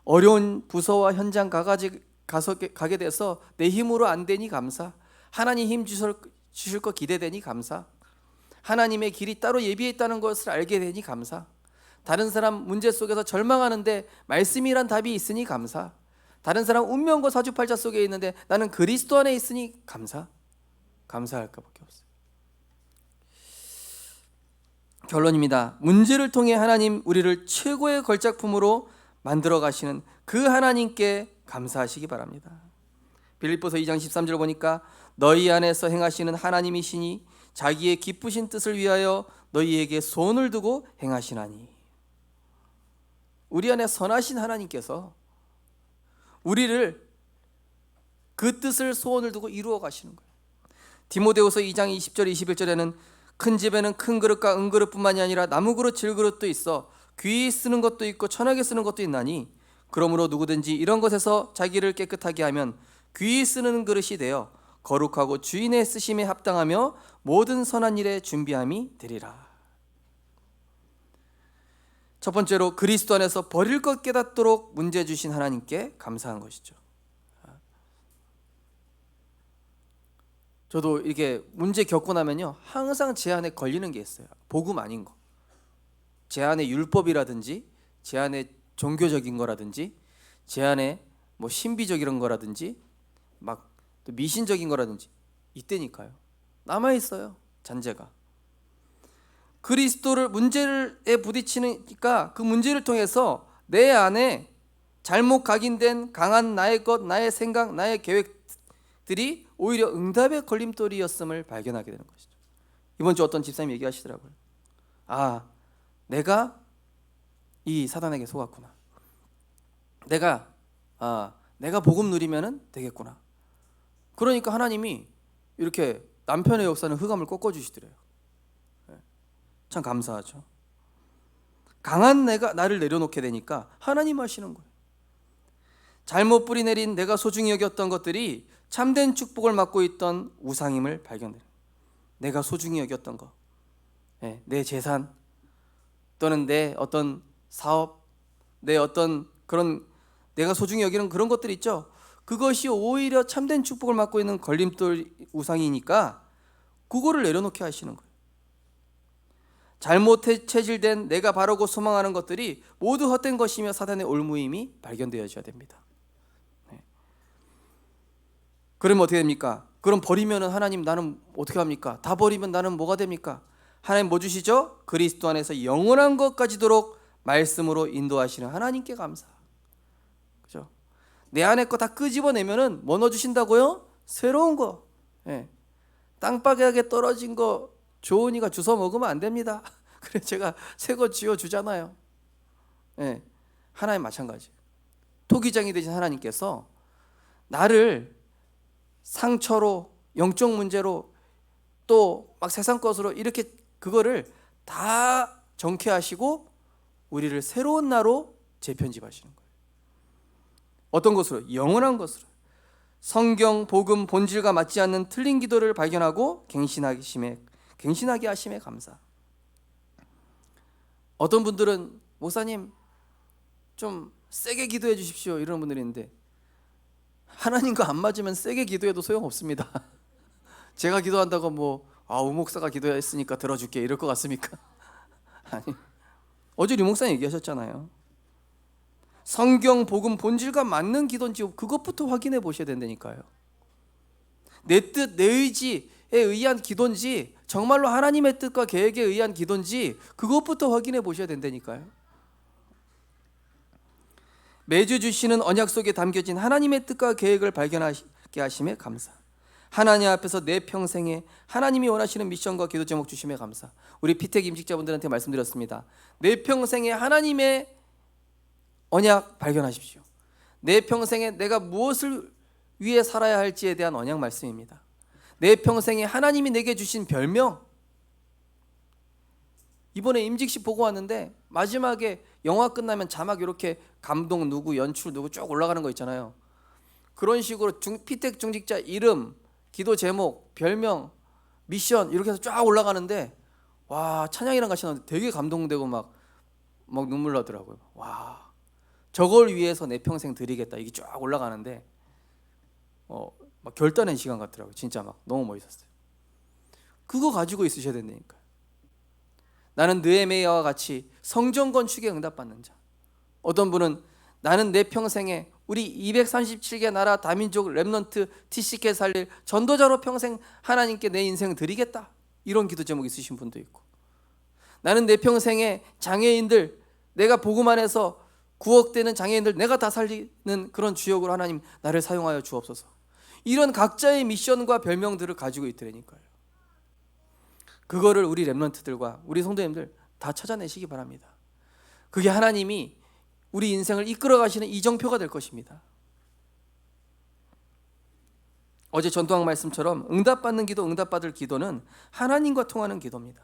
어려운 부서와 현장 가게 돼서 내 힘으로 안 되니 감사, 하나님 힘 주실 거 기대되니 감사, 하나님의 길이 따로 예비했다는 것을 알게 되니 감사, 다른 사람 문제 속에서 절망하는데 말씀이란 답이 있으니 감사, 다른 사람 운명과 사주팔자 속에 있는데 나는 그리스도 안에 있으니 감사할 것밖에 없어요. 결론입니다. 문제를 통해 하나님 우리를 최고의 걸작품으로 만들어 가시는 그 하나님께 감사하시기 바랍니다. 빌립보서 2장 13절 보니까 너희 안에서 행하시는 하나님이시니 자기의 기쁘신 뜻을 위하여 너희에게 소원을 두고 행하시나니. 우리 안에 선하신 하나님께서 우리를 그 뜻을 소원을 두고 이루어 가시는 거예요. 디모데후서 2장 20절 21절에는 큰 집에는 큰 그릇과 은그릇뿐만이 아니라 나무 그릇 질그릇도 있어 귀히 쓰는 것도 있고 천하게 쓰는 것도 있나니 그러므로 누구든지 이런 것에서 자기를 깨끗하게 하면 귀히 쓰는 그릇이 되어 거룩하고 주인의 쓰심에 합당하며 모든 선한 일에 준비함이 되리라. 첫 번째로 그리스도 안에서 버릴 것 깨닫도록 문제 주신 하나님께 감사한 것이죠. 저도 이렇게 문제 겪고 나면요 항상 제 안에 걸리는 게 있어요. 복음 아닌 거, 제 안에 율법이라든지 제 안에 종교적인 거라든지 제 안에 뭐 신비적인 거라든지 막 또 미신적인 거라든지 이때니까요 남아 있어요. 잔재가 그리스도를 문제에 부딪히니까 그 문제를 통해서 내 안에 잘못 각인된 강한 나의 것, 나의 생각, 나의 계획들이 오히려 응답의 걸림돌이었음을 발견하게 되는 것이죠. 이번 주 어떤 집사님이 얘기하시더라고요. 아, 내가 이 사단에게 속았구나. 내가 복음 누리면은 되겠구나. 그러니까 하나님이 이렇게 남편의 역사는 흑암을 꺾어주시더래요. 참 감사하죠. 강한 내가 나를 내려놓게 되니까 하나님 하시는 거예요. 잘못 뿌리 내린 내가 소중히 여겼던 것들이 참된 축복을 맡고 있던 우상임을 발견해요. 내가 소중히 여겼던 거, 내 재산 또는 내 어떤 사업, 내 어떤 그런 내가 소중히 여기는 그런 것들 있죠. 그것이 오히려 참된 축복을 맡고 있는 걸림돌 우상이니까 그거를 내려놓게 하시는 거예요. 잘못 체질된 내가 바르고 소망하는 것들이 모두 헛된 것이며 사단의 올무임이 발견되어져야 됩니다. 그러면 어떻게 됩니까? 그럼 버리면 하나님 나는 어떻게 합니까? 다 버리면 나는 뭐가 됩니까? 하나님 뭐 주시죠? 그리스도 안에서 영원한 것까지도록 말씀으로 인도하시는 하나님께 감사. 그죠? 내 안에 거 다 끄집어내면은 뭐 넣어주신다고요? 새로운 거. 땅바닥에 떨어진 거 좋으니까 주워 먹으면 안 됩니다. 그래서 제가 새 거 쥐어 주잖아요. 하나님 마찬가지. 토기장이 되신 하나님께서 나를 상처로 영적 문제로 또 막 세상 것으로 이렇게 그거를 다 정케하시고 우리를 새로운 나로 재편집하시는 거예요. 어떤 것으로? 영원한 것으로. 성경, 복음, 본질과 맞지 않는 틀린 기도를 발견하고 갱신하게 하심에 감사. 어떤 분들은 목사님 좀 세게 기도해 주십시오 이런 분들이 있는데 하나님과 안 맞으면 세게 기도해도 소용없습니다. 제가 기도한다고 우목사가 기도했으니까 들어줄게 이럴 것 같습니까? 아니, 어제 류 목사님 얘기하셨잖아요. 성경 복음 본질과 맞는 기도인지 그것부터 확인해 보셔야 된다니까요. 내 뜻, 내 의지에 의한 기도인지 정말로 하나님의 뜻과 계획에 의한 기도인지 그것부터 확인해 보셔야 된다니까요. 매주 주시는 언약 속에 담겨진 하나님의 뜻과 계획을 발견하게 하심에 감사. 하나님 앞에서 내 평생에 하나님이 원하시는 미션과 기도 제목 주심에 감사. 우리 피택 임직자분들한테 말씀드렸습니다. 내 평생에 하나님의 언약 발견하십시오. 내 평생에 내가 무엇을 위해 살아야 할지에 대한 언약 말씀입니다. 내 평생에 하나님이 내게 주신 별명. 이번에 임직식 보고 왔는데 마지막에 영화 끝나면 자막 이렇게 감독 누구, 연출 누구 쭉 올라가는 거 있잖아요. 그런 식으로 피택 중직자 이름, 기도 제목, 별명, 미션 이렇게 해서 쫙 올라가는데 와, 찬양이랑 같이 나오는데 되게 감동되고 막 눈물 나더라고요. 와, 저걸 위해서 내 평생 드리겠다 이게 쫙 올라가는데 막 결단의 시간 같더라고요. 진짜 막 너무 멋있었어요. 그거 가지고 있으셔야 된다니까요. 나는 느헤미야와 같이 성전 건축에 응답받는 자. 어떤 분은 나는 내 평생에 우리 237개 나라 다민족 렘넌트 TCK 살릴 전도자로 평생 하나님께 내 인생 드리겠다. 이런 기도 제목 있으신 분도 있고, 나는 내 평생에 장애인들, 내가 복음 안에서 구억되는 장애인들 내가 다 살리는 그런 주역으로 하나님 나를 사용하여 주옵소서. 이런 각자의 미션과 별명들을 가지고 있더라니까요. 그거를 우리 렘넌트들과 우리 성도님들 다 찾아내시기 바랍니다. 그게 하나님이 우리 인생을 이끌어 가시는 이정표가 될 것입니다. 어제 전도학 말씀처럼 응답받는 기도, 응답받을 기도는 하나님과 통하는 기도입니다.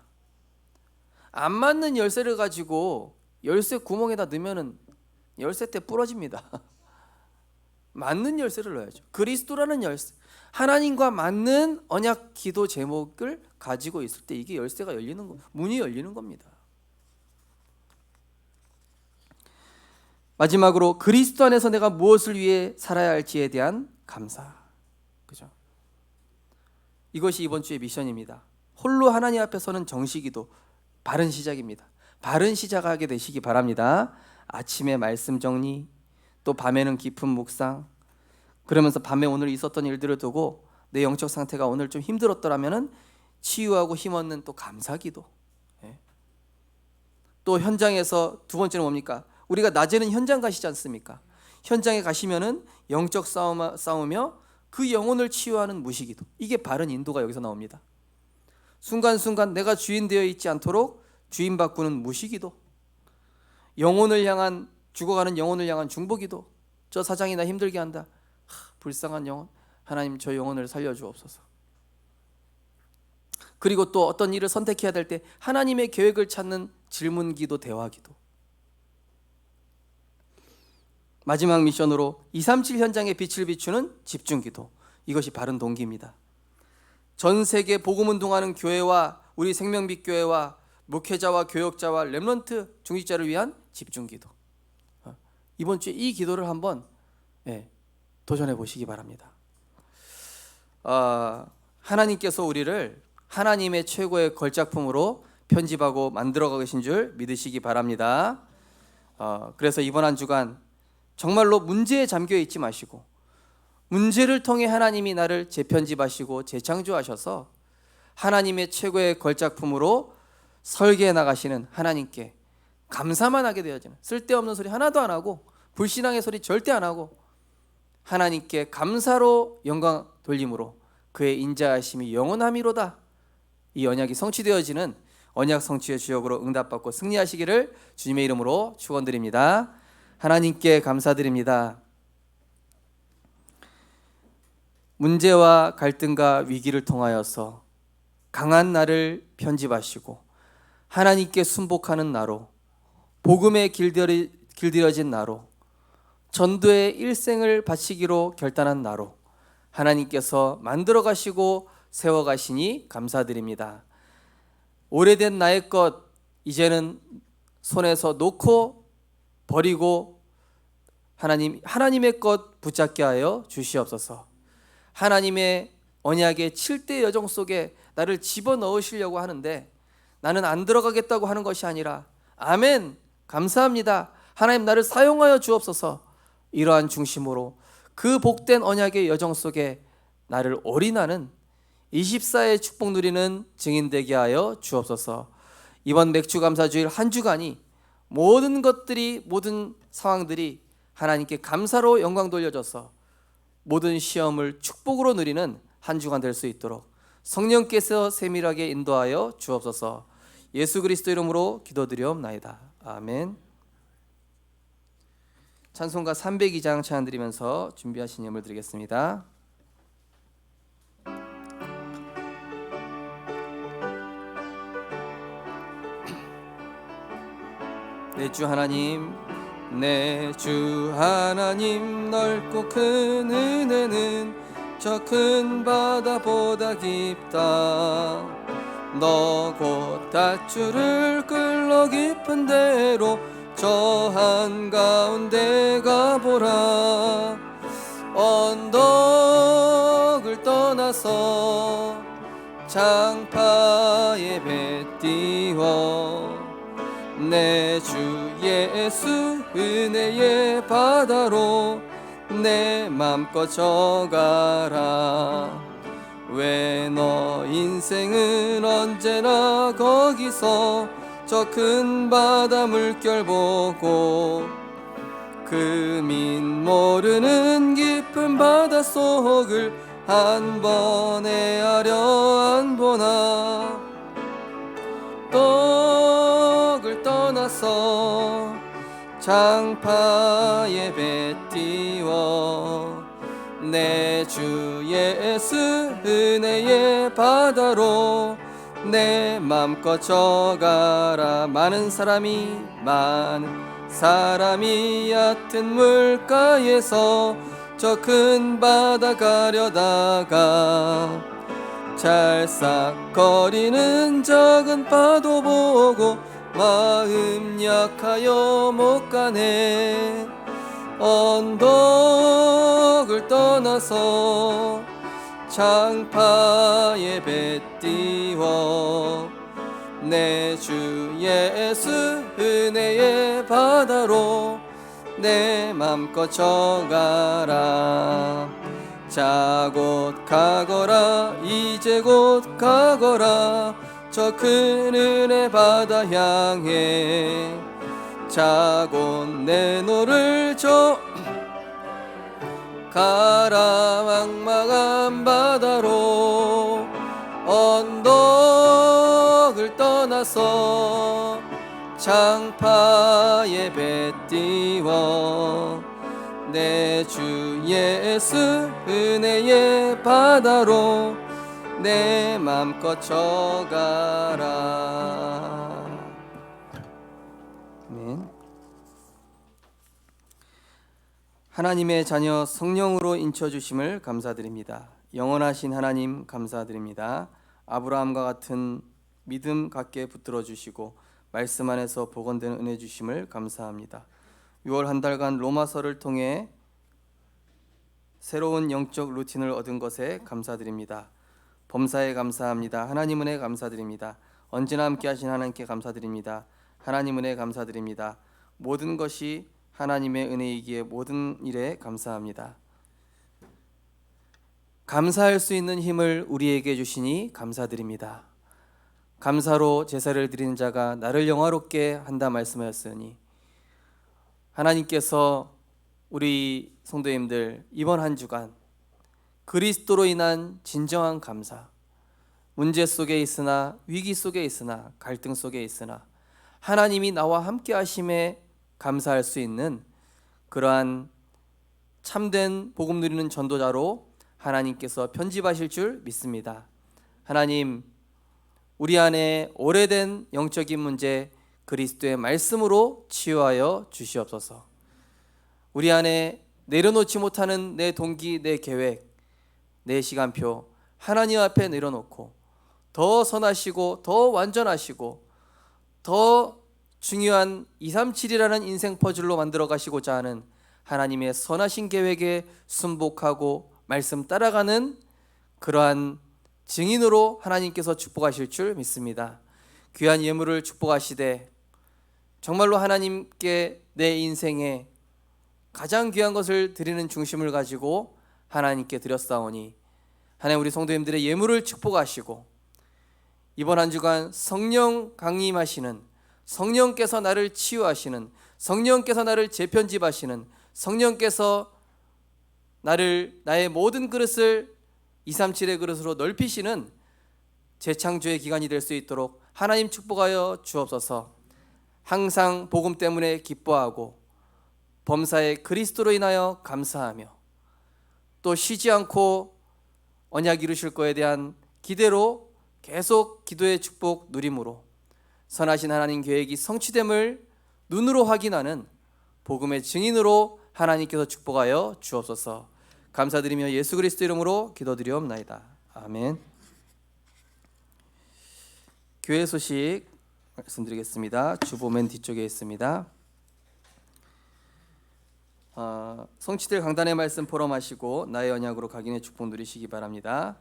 안 맞는 열쇠를 가지고 열쇠 구멍에다 넣으면 열쇠 때 부러집니다. 맞는 열쇠를 넣어야죠. 그리스도라는 열쇠, 하나님과 맞는 언약 기도 제목을 가지고 있을 때 이게 열쇠가 열리는 거, 문이 열리는 겁니다. 마지막으로 그리스도 안에서 내가 무엇을 위해 살아야 할지에 대한 감사. 그죠? 이것이 이번 주의 미션입니다. 홀로 하나님 앞에 서는 정식기도 바른 시작입니다. 바른 시작하게 되시기 바랍니다. 아침에 말씀 정리, 또 밤에는 깊은 묵상, 그러면서 밤에 오늘 있었던 일들을 두고 내 영적 상태가 오늘 좀 힘들었더라면은 치유하고 힘없는 또 감사기도. 또 현장에서 두 번째는 뭡니까? 우리가 낮에는 현장 가시지 않습니까? 현장에 가시면은 영적 싸우며 그 영혼을 치유하는 무시기도. 이게 바른 인도가 여기서 나옵니다. 순간순간 내가 주인 되어 있지 않도록 주인 바꾸는 무시기도. 영혼을 향한, 죽어가는 영혼을 향한 중보기도. 저 사장이 나 힘들게 한다. 불쌍한 영혼, 하나님 저 영혼을 살려주옵소서. 그리고 또 어떤 일을 선택해야 될 때 하나님의 계획을 찾는 질문기도, 대화기도. 마지막 미션으로 237 현장에 빛을 비추는 집중기도. 이것이 바른 동기입니다. 전 세계 복음 운동하는 교회와 우리 생명빛 교회와 목회자와 교역자와 렘넌트 중직자를 위한 집중기도. 이번 주에 이 기도를 한번 도전해 보시기 바랍니다. 하나님께서 우리를 하나님의 최고의 걸작품으로 편집하고 만들어 가신 줄 믿으시기 바랍니다. 그래서 이번 한 주간 정말로 문제에 잠겨 있지 마시고 문제를 통해 하나님이 나를 재편집하시고 재창조하셔서 하나님의 최고의 걸작품으로 설계해 나가시는 하나님께 감사만 하게 되어지는, 쓸데없는 소리 하나도 안 하고 불신앙의 소리 절대 안 하고 하나님께 감사로 영광 돌림으로 그의 인자하심이 영원함이로다. 이 언약이 성취되어지는 언약 성취의 주역으로 응답받고 승리하시기를 주님의 이름으로 축원드립니다. 하나님께 감사드립니다. 문제와 갈등과 위기를 통하여서 강한 나를 편집하시고 하나님께 순복하는 나로, 복음에 길들여진 나로, 전도의 일생을 바치기로 결단한 나로 하나님께서 만들어 가시고 세워 가시니 감사드립니다. 오래된 나의 것 이제는 손에서 놓고 버리고 하나님의 것 붙잡게 하여 주시옵소서. 하나님의 언약의 7대 여정 속에 나를 집어넣으시려고 하는데 나는 안 들어가겠다고 하는 것이 아니라 아멘, 감사합니다, 하나님 나를 사용하여 주옵소서, 이러한 중심으로 그 복된 언약의 여정 속에 나를 올인하는 24의 축복 누리는 증인 되게 하여 주옵소서. 이번 맥주감사주일 한 주간이 모든 것들이, 모든 상황들이 하나님께 감사로 영광 돌려줘서 모든 시험을 축복으로 누리는 한 주간 될 수 있도록 성령께서 세밀하게 인도하여 주옵소서. 예수 그리스도 이름으로 기도드리옵나이다. 아멘. 찬송가 302장 찬양 드리면서 준비하신 예물 드리겠습니다. 내 주 하나님, 내 주 하나님, 넓고 큰 은혜는 저 큰 바다보다 깊다. 너 곧 닷줄을 끌러 깊은 데로 저 한가운데 가보라. 언덕을 떠나서 장파에 배 띄워 내 주 예수 은혜의 바다로 내 맘껏 져가라. 왜 너 인생은 언제나 거기서 저 큰 바다 물결 보고 금인 모르는 깊은 바다 속을 한 번에 하려 안 보나. 떡을 떠나서 장파에 배 띄워 내 주 예수 은혜의 바다로 내 맘껏 져가라. 많은 사람이 얕은 물가에서 저 큰 바다 가려다가 찰싹거리는 작은 파도 보고 마음 약하여 못 가네. 언덕을 떠나서 장파에 배 띄워 내 주 예수 은혜의 바다로 내 맘껏 져가라. 자 곧 가거라, 이제 곧 가거라, 저 큰 은혜 바다 향해. 자 곧 내 노를 저 가라. 망망한 바다로 언덕을 떠나서 장파에 배 띄워 내 주 예수 은혜의 바다로 내 맘껏 져가라. 아멘. 하나님의 자녀 성령으로 인쳐주심을 감사드립니다. 영원하신 하나님 감사드립니다. 아브라함과 같은 믿음 갖게 붙들어 주시고 말씀 안에서 복원되는 은혜 주심을 감사합니다. 6월 한 달간 로마서를 통해 새로운 영적 루틴을 얻은 것에 감사드립니다. 범사에 감사합니다. 하나님 은혜 감사드립니다. 언제나 함께 하신 하나님께 감사드립니다. 하나님 은혜 감사드립니다. 모든 것이 하나님의 은혜이기에 모든 일에 감사합니다. 감사할 수 있는 힘을 우리에게 주시니 감사드립니다. 감사로 제사를 드리는 자가 나를 영화롭게 한다 말씀하였으니 하나님께서 우리 성도님들 이번 한 주간 그리스도로 인한 진정한 감사, 문제 속에 있으나 위기 속에 있으나 갈등 속에 있으나 하나님이 나와 함께 하심에 감사할 수 있는 그러한 참된 복음 누리는 전도자로 하나님께서 편집하실 줄 믿습니다. 하나님, 우리 안에 오래된 영적인 문제 그리스도의 말씀으로 치유하여 주시옵소서. 우리 안에 내려놓지 못하는 내 동기, 내 계획, 내 시간표 하나님 앞에 내려놓고 더 선하시고 더 완전하시고 더 중요한 237이라는 인생 퍼즐로 만들어 가시고자 하는 하나님의 선하신 계획에 순복하고 말씀 따라가는 그러한 증인으로 하나님께서 축복하실 줄 믿습니다. 귀한 예물을 축복하시되 정말로 하나님께 내 인생에 가장 귀한 것을 드리는 중심을 가지고 하나님께 드렸사오니 하나님 우리 성도님들의 예물을 축복하시고 이번 한 주간 성령 강림하시는, 성령께서 나를 치유하시는, 성령께서 나를 재편집하시는, 성령께서 나의 모든 그릇을 237의 그릇으로 넓히시는 재창조의 기간이 될 수 있도록 하나님 축복하여 주옵소서. 항상 복음 때문에 기뻐하고 범사의 그리스도로 인하여 감사하며 또 쉬지 않고 언약 이루실 거에 대한 기대로 계속 기도의 축복 누림으로 선하신 하나님 계획이 성취됨을 눈으로 확인하는 복음의 증인으로 하나님께서 축복하여 주옵소서. 감사드리며 예수 그리스도 이름으로 기도드리옵나이다. 아멘. 교회 소식 말씀드리겠습니다. 주보 맨 뒤쪽에 있습니다. 성취될 강단의 말씀 포럼하시고 나의 언약으로 각인의 축복 누리시기 바랍니다.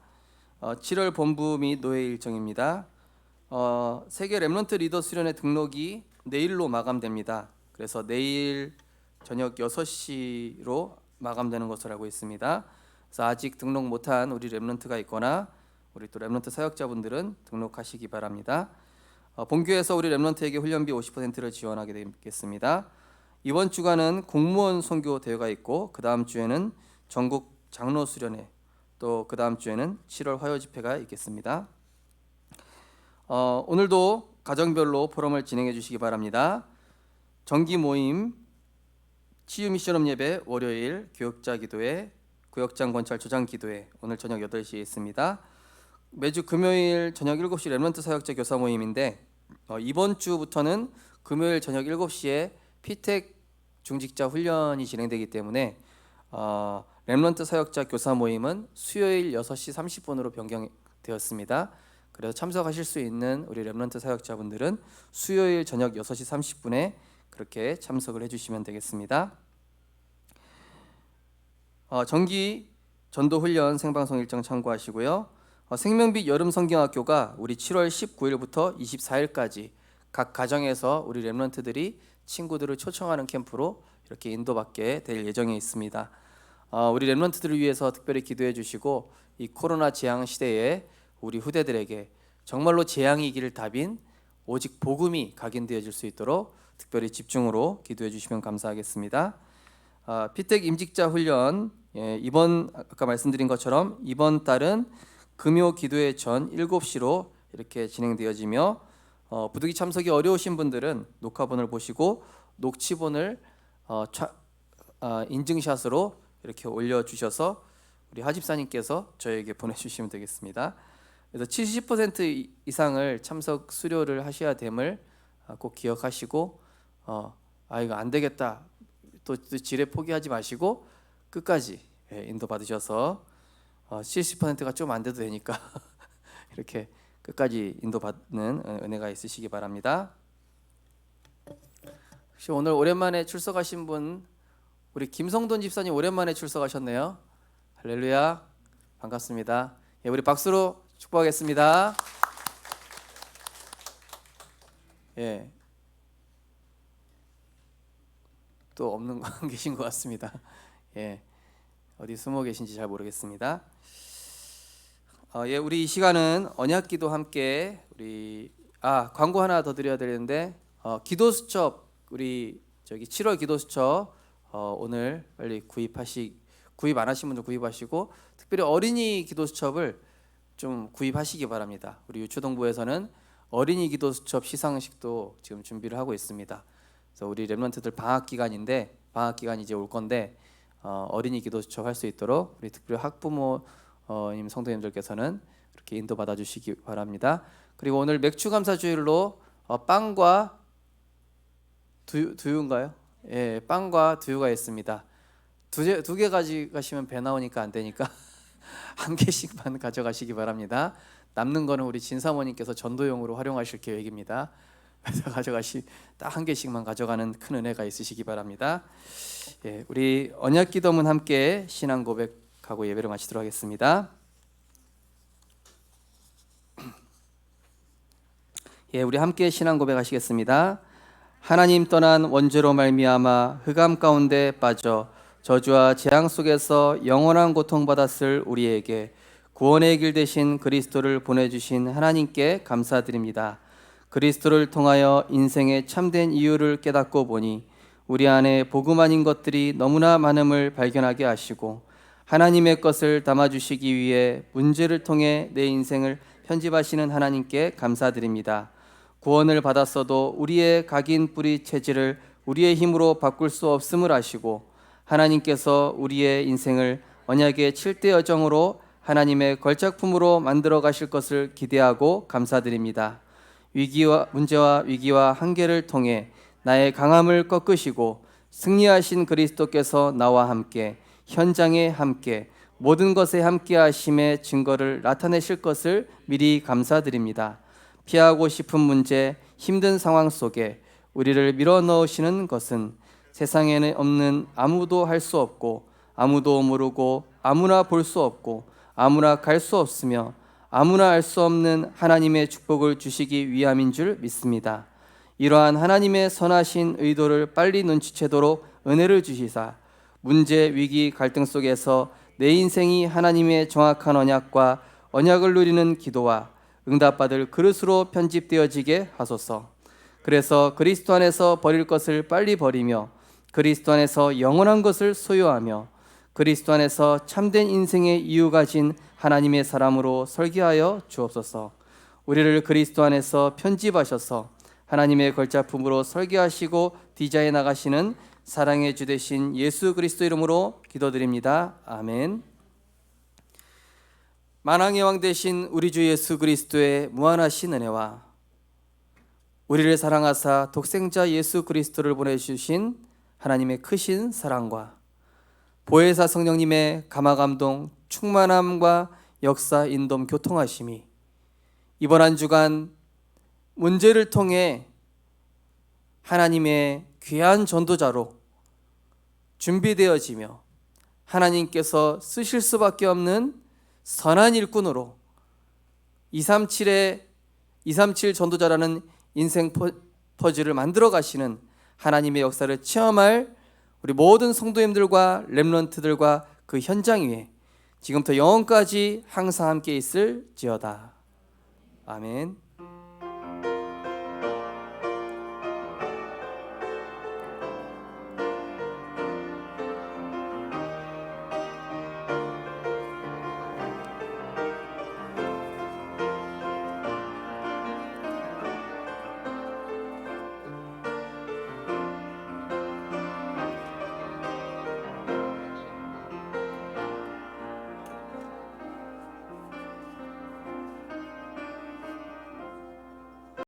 7월 본부 및 노예 일정입니다. 세계 렘넌트 리더 수련회 등록이 내일로 마감됩니다. 그래서 내일 저녁 6시로 마감되는 것으로 알고 있습니다. 그래서 아직 등록 못한 우리 렘넌트가 있거나 우리 또 렘넌트 사역자분들은 등록하시기 바랍니다. 본교에서 우리 렘넌트에게 훈련비 50%를 지원하게 되겠습니다. 이번 주간은 공무원 선교 대회가 있고 그 다음 주에는 전국 장로 수련회, 또 그 다음 주에는 7월 화요 집회가 있겠습니다. 오늘도 가정별로 포럼을 진행해 주시기 바랍니다. 정기 모임, 치유 미션업 예배 월요일, 교역자 기도회, 구역장 권찰 조장 기도회 오늘 저녁 8시에 있습니다. 매주 금요일 저녁 7시 렘넌트 사역자 교사 모임인데 이번 주부터는 금요일 저녁 7시에 피텍 중직자 훈련이 진행되기 때문에 렘넌트 사역자 교사 모임은 수요일 6시 30분으로 변경되었습니다. 그래서 참석하실 수 있는 우리 렘넌트 사역자분들은 수요일 저녁 6시 30분에 그렇게 참석을 해주시면 되겠습니다. 정기 전도 훈련 생방송 일정 참고하시고요. 생명빛 여름 성경학교가 우리 7월 19일부터 24일까지 각 가정에서 우리 렘넌트들이 친구들을 초청하는 캠프로 이렇게 인도받게 될 예정에 있습니다. 우리 렘넌트들을 위해서 특별히 기도해 주시고 이 코로나 재앙 시대에 우리 후대들에게 정말로 재앙이기를 답인 오직 복음이 각인되어질 수 있도록 특별히 집중으로 기도해 주시면 감사하겠습니다. 피텍 임직자 훈련 이번 아까 말씀드린 것처럼 이번 달은 금요 기도회 전 7시로 이렇게 진행되어지며 부득이 참석이 어려우신 분들은 녹화본을 보시고 녹취본을 인증샷으로 이렇게 올려주셔서 우리 하집사님께서 저에게 보내주시면 되겠습니다. 그래서 70% 이상을 참석 수료를 하셔야 됨을 꼭 기억하시고 이거 안 되겠다 또 지레 포기하지 마시고 끝까지 인도 받으셔서 70%가 좀 안 돼도 되니까 이렇게 끝까지 인도받는 은혜가 있으시기 바랍니다. 혹시 오늘 오랜만에 출석하신 분 우리 김성돈 집사님 오랜만에 출석하셨네요. 할렐루야, 반갑습니다. 우리 박수로 축복하겠습니다. 또 없는 분 계신 것 같습니다. 어디 숨어 계신지 잘 모르겠습니다. 우리 이 시간은 언약기도 함께 우리 광고 하나 더 드려야 되는데 기도수첩 우리 7월 기도수첩 오늘 빨리 구입 안 하신 분들 구입하시고 특별히 어린이 기도수첩을 좀 구입하시기 바랍니다. 우리 유초동부에서는 어린이 기도수첩 시상식도 지금 준비를 하고 있습니다. 그래서 우리 렘넌트들 방학 기간인데 방학 기간 이제 올 건데 어린이 기도수첩 할 수 있도록 우리 특별히 학부모님 성도님들께서는 이렇게 인도 받아주시기 바랍니다. 그리고 오늘 맥주 감사 주일로 빵과 두유인가요? 빵과 두유가 있습니다. 두 개 가져가시면 배 나오니까 안 되니까 한 개씩만 가져가시기 바랍니다. 남는 거는 우리 진사모님께서 전도용으로 활용하실 계획입니다. 딱 한 개씩만 가져가는 큰 은혜가 있으시기 바랍니다. 예, 우리 언약 기도문 함께 신앙 고백하고 예배를 마치도록 하겠습니다. 예, 우리 함께 신앙 고백하시겠습니다. 하나님 떠난 원죄로 말미암아 흑암 가운데 빠져 저주와 재앙 속에서 영원한 고통받았을 우리에게 구원의 길 되신 그리스도를 보내주신 하나님께 감사드립니다. 그리스도를 통하여 인생의 참된 이유를 깨닫고 보니 우리 안에 복음 아닌 것들이 너무나 많음을 발견하게 하시고 하나님의 것을 담아주시기 위해 문제를 통해 내 인생을 편집하시는 하나님께 감사드립니다. 구원을 받았어도 우리의 각인 뿌리 체질을 우리의 힘으로 바꿀 수 없음을 아시고 하나님께서 우리의 인생을 언약의 7대 여정으로 하나님의 걸작품으로 만들어 가실 것을 기대하고 감사드립니다. 문제와 위기와 한계를 통해 나의 강함을 꺾으시고 승리하신 그리스도께서 나와 함께 현장에 함께 모든 것에 함께 하심의 증거를 나타내실 것을 미리 감사드립니다. 피하고 싶은 문제, 힘든 상황 속에 우리를 밀어넣으시는 것은 세상에는 없는 아무도 할 수 없고 아무도 모르고 아무나 볼 수 없고 아무나 갈 수 없으며 아무나 알 수 없는 하나님의 축복을 주시기 위함인 줄 믿습니다. 이러한 하나님의 선하신 의도를 빨리 눈치채도록 은혜를 주시사 문제, 위기, 갈등 속에서 내 인생이 하나님의 정확한 언약과 언약을 누리는 기도와 응답받을 그릇으로 편집되어지게 하소서. 그래서 그리스도 안에서 버릴 것을 빨리 버리며 그리스도 안에서 영원한 것을 소유하며 그리스도 안에서 참된 인생의 이유 가진 하나님의 사람으로 설계하여 주옵소서. 우리를 그리스도 안에서 편집하셔서 하나님의 걸작품으로 설계하시고 디자인 나가시는 사랑의 주 되신 예수 그리스도 이름으로 기도드립니다. 아멘. 만왕의 왕 되신 우리 주 예수 그리스도의 무한하신 은혜와 우리를 사랑하사 독생자 예수 그리스도를 보내주신 하나님의 크신 사랑과 보혜사 성령님의 감화감동 충만함과 역사 인돔 교통하심이 이번 한 주간 문제를 통해 하나님의 귀한 전도자로 준비되어지며 하나님께서 쓰실 수밖에 없는 선한 일꾼으로 237 전도자라는 인생 퍼즐을 만들어 가시는 하나님의 역사를 체험할 우리 모든 성도님들과 렘넌트들과 그 현장 위에 지금부터 영원까지 항상 함께 있을지어다. 아멘.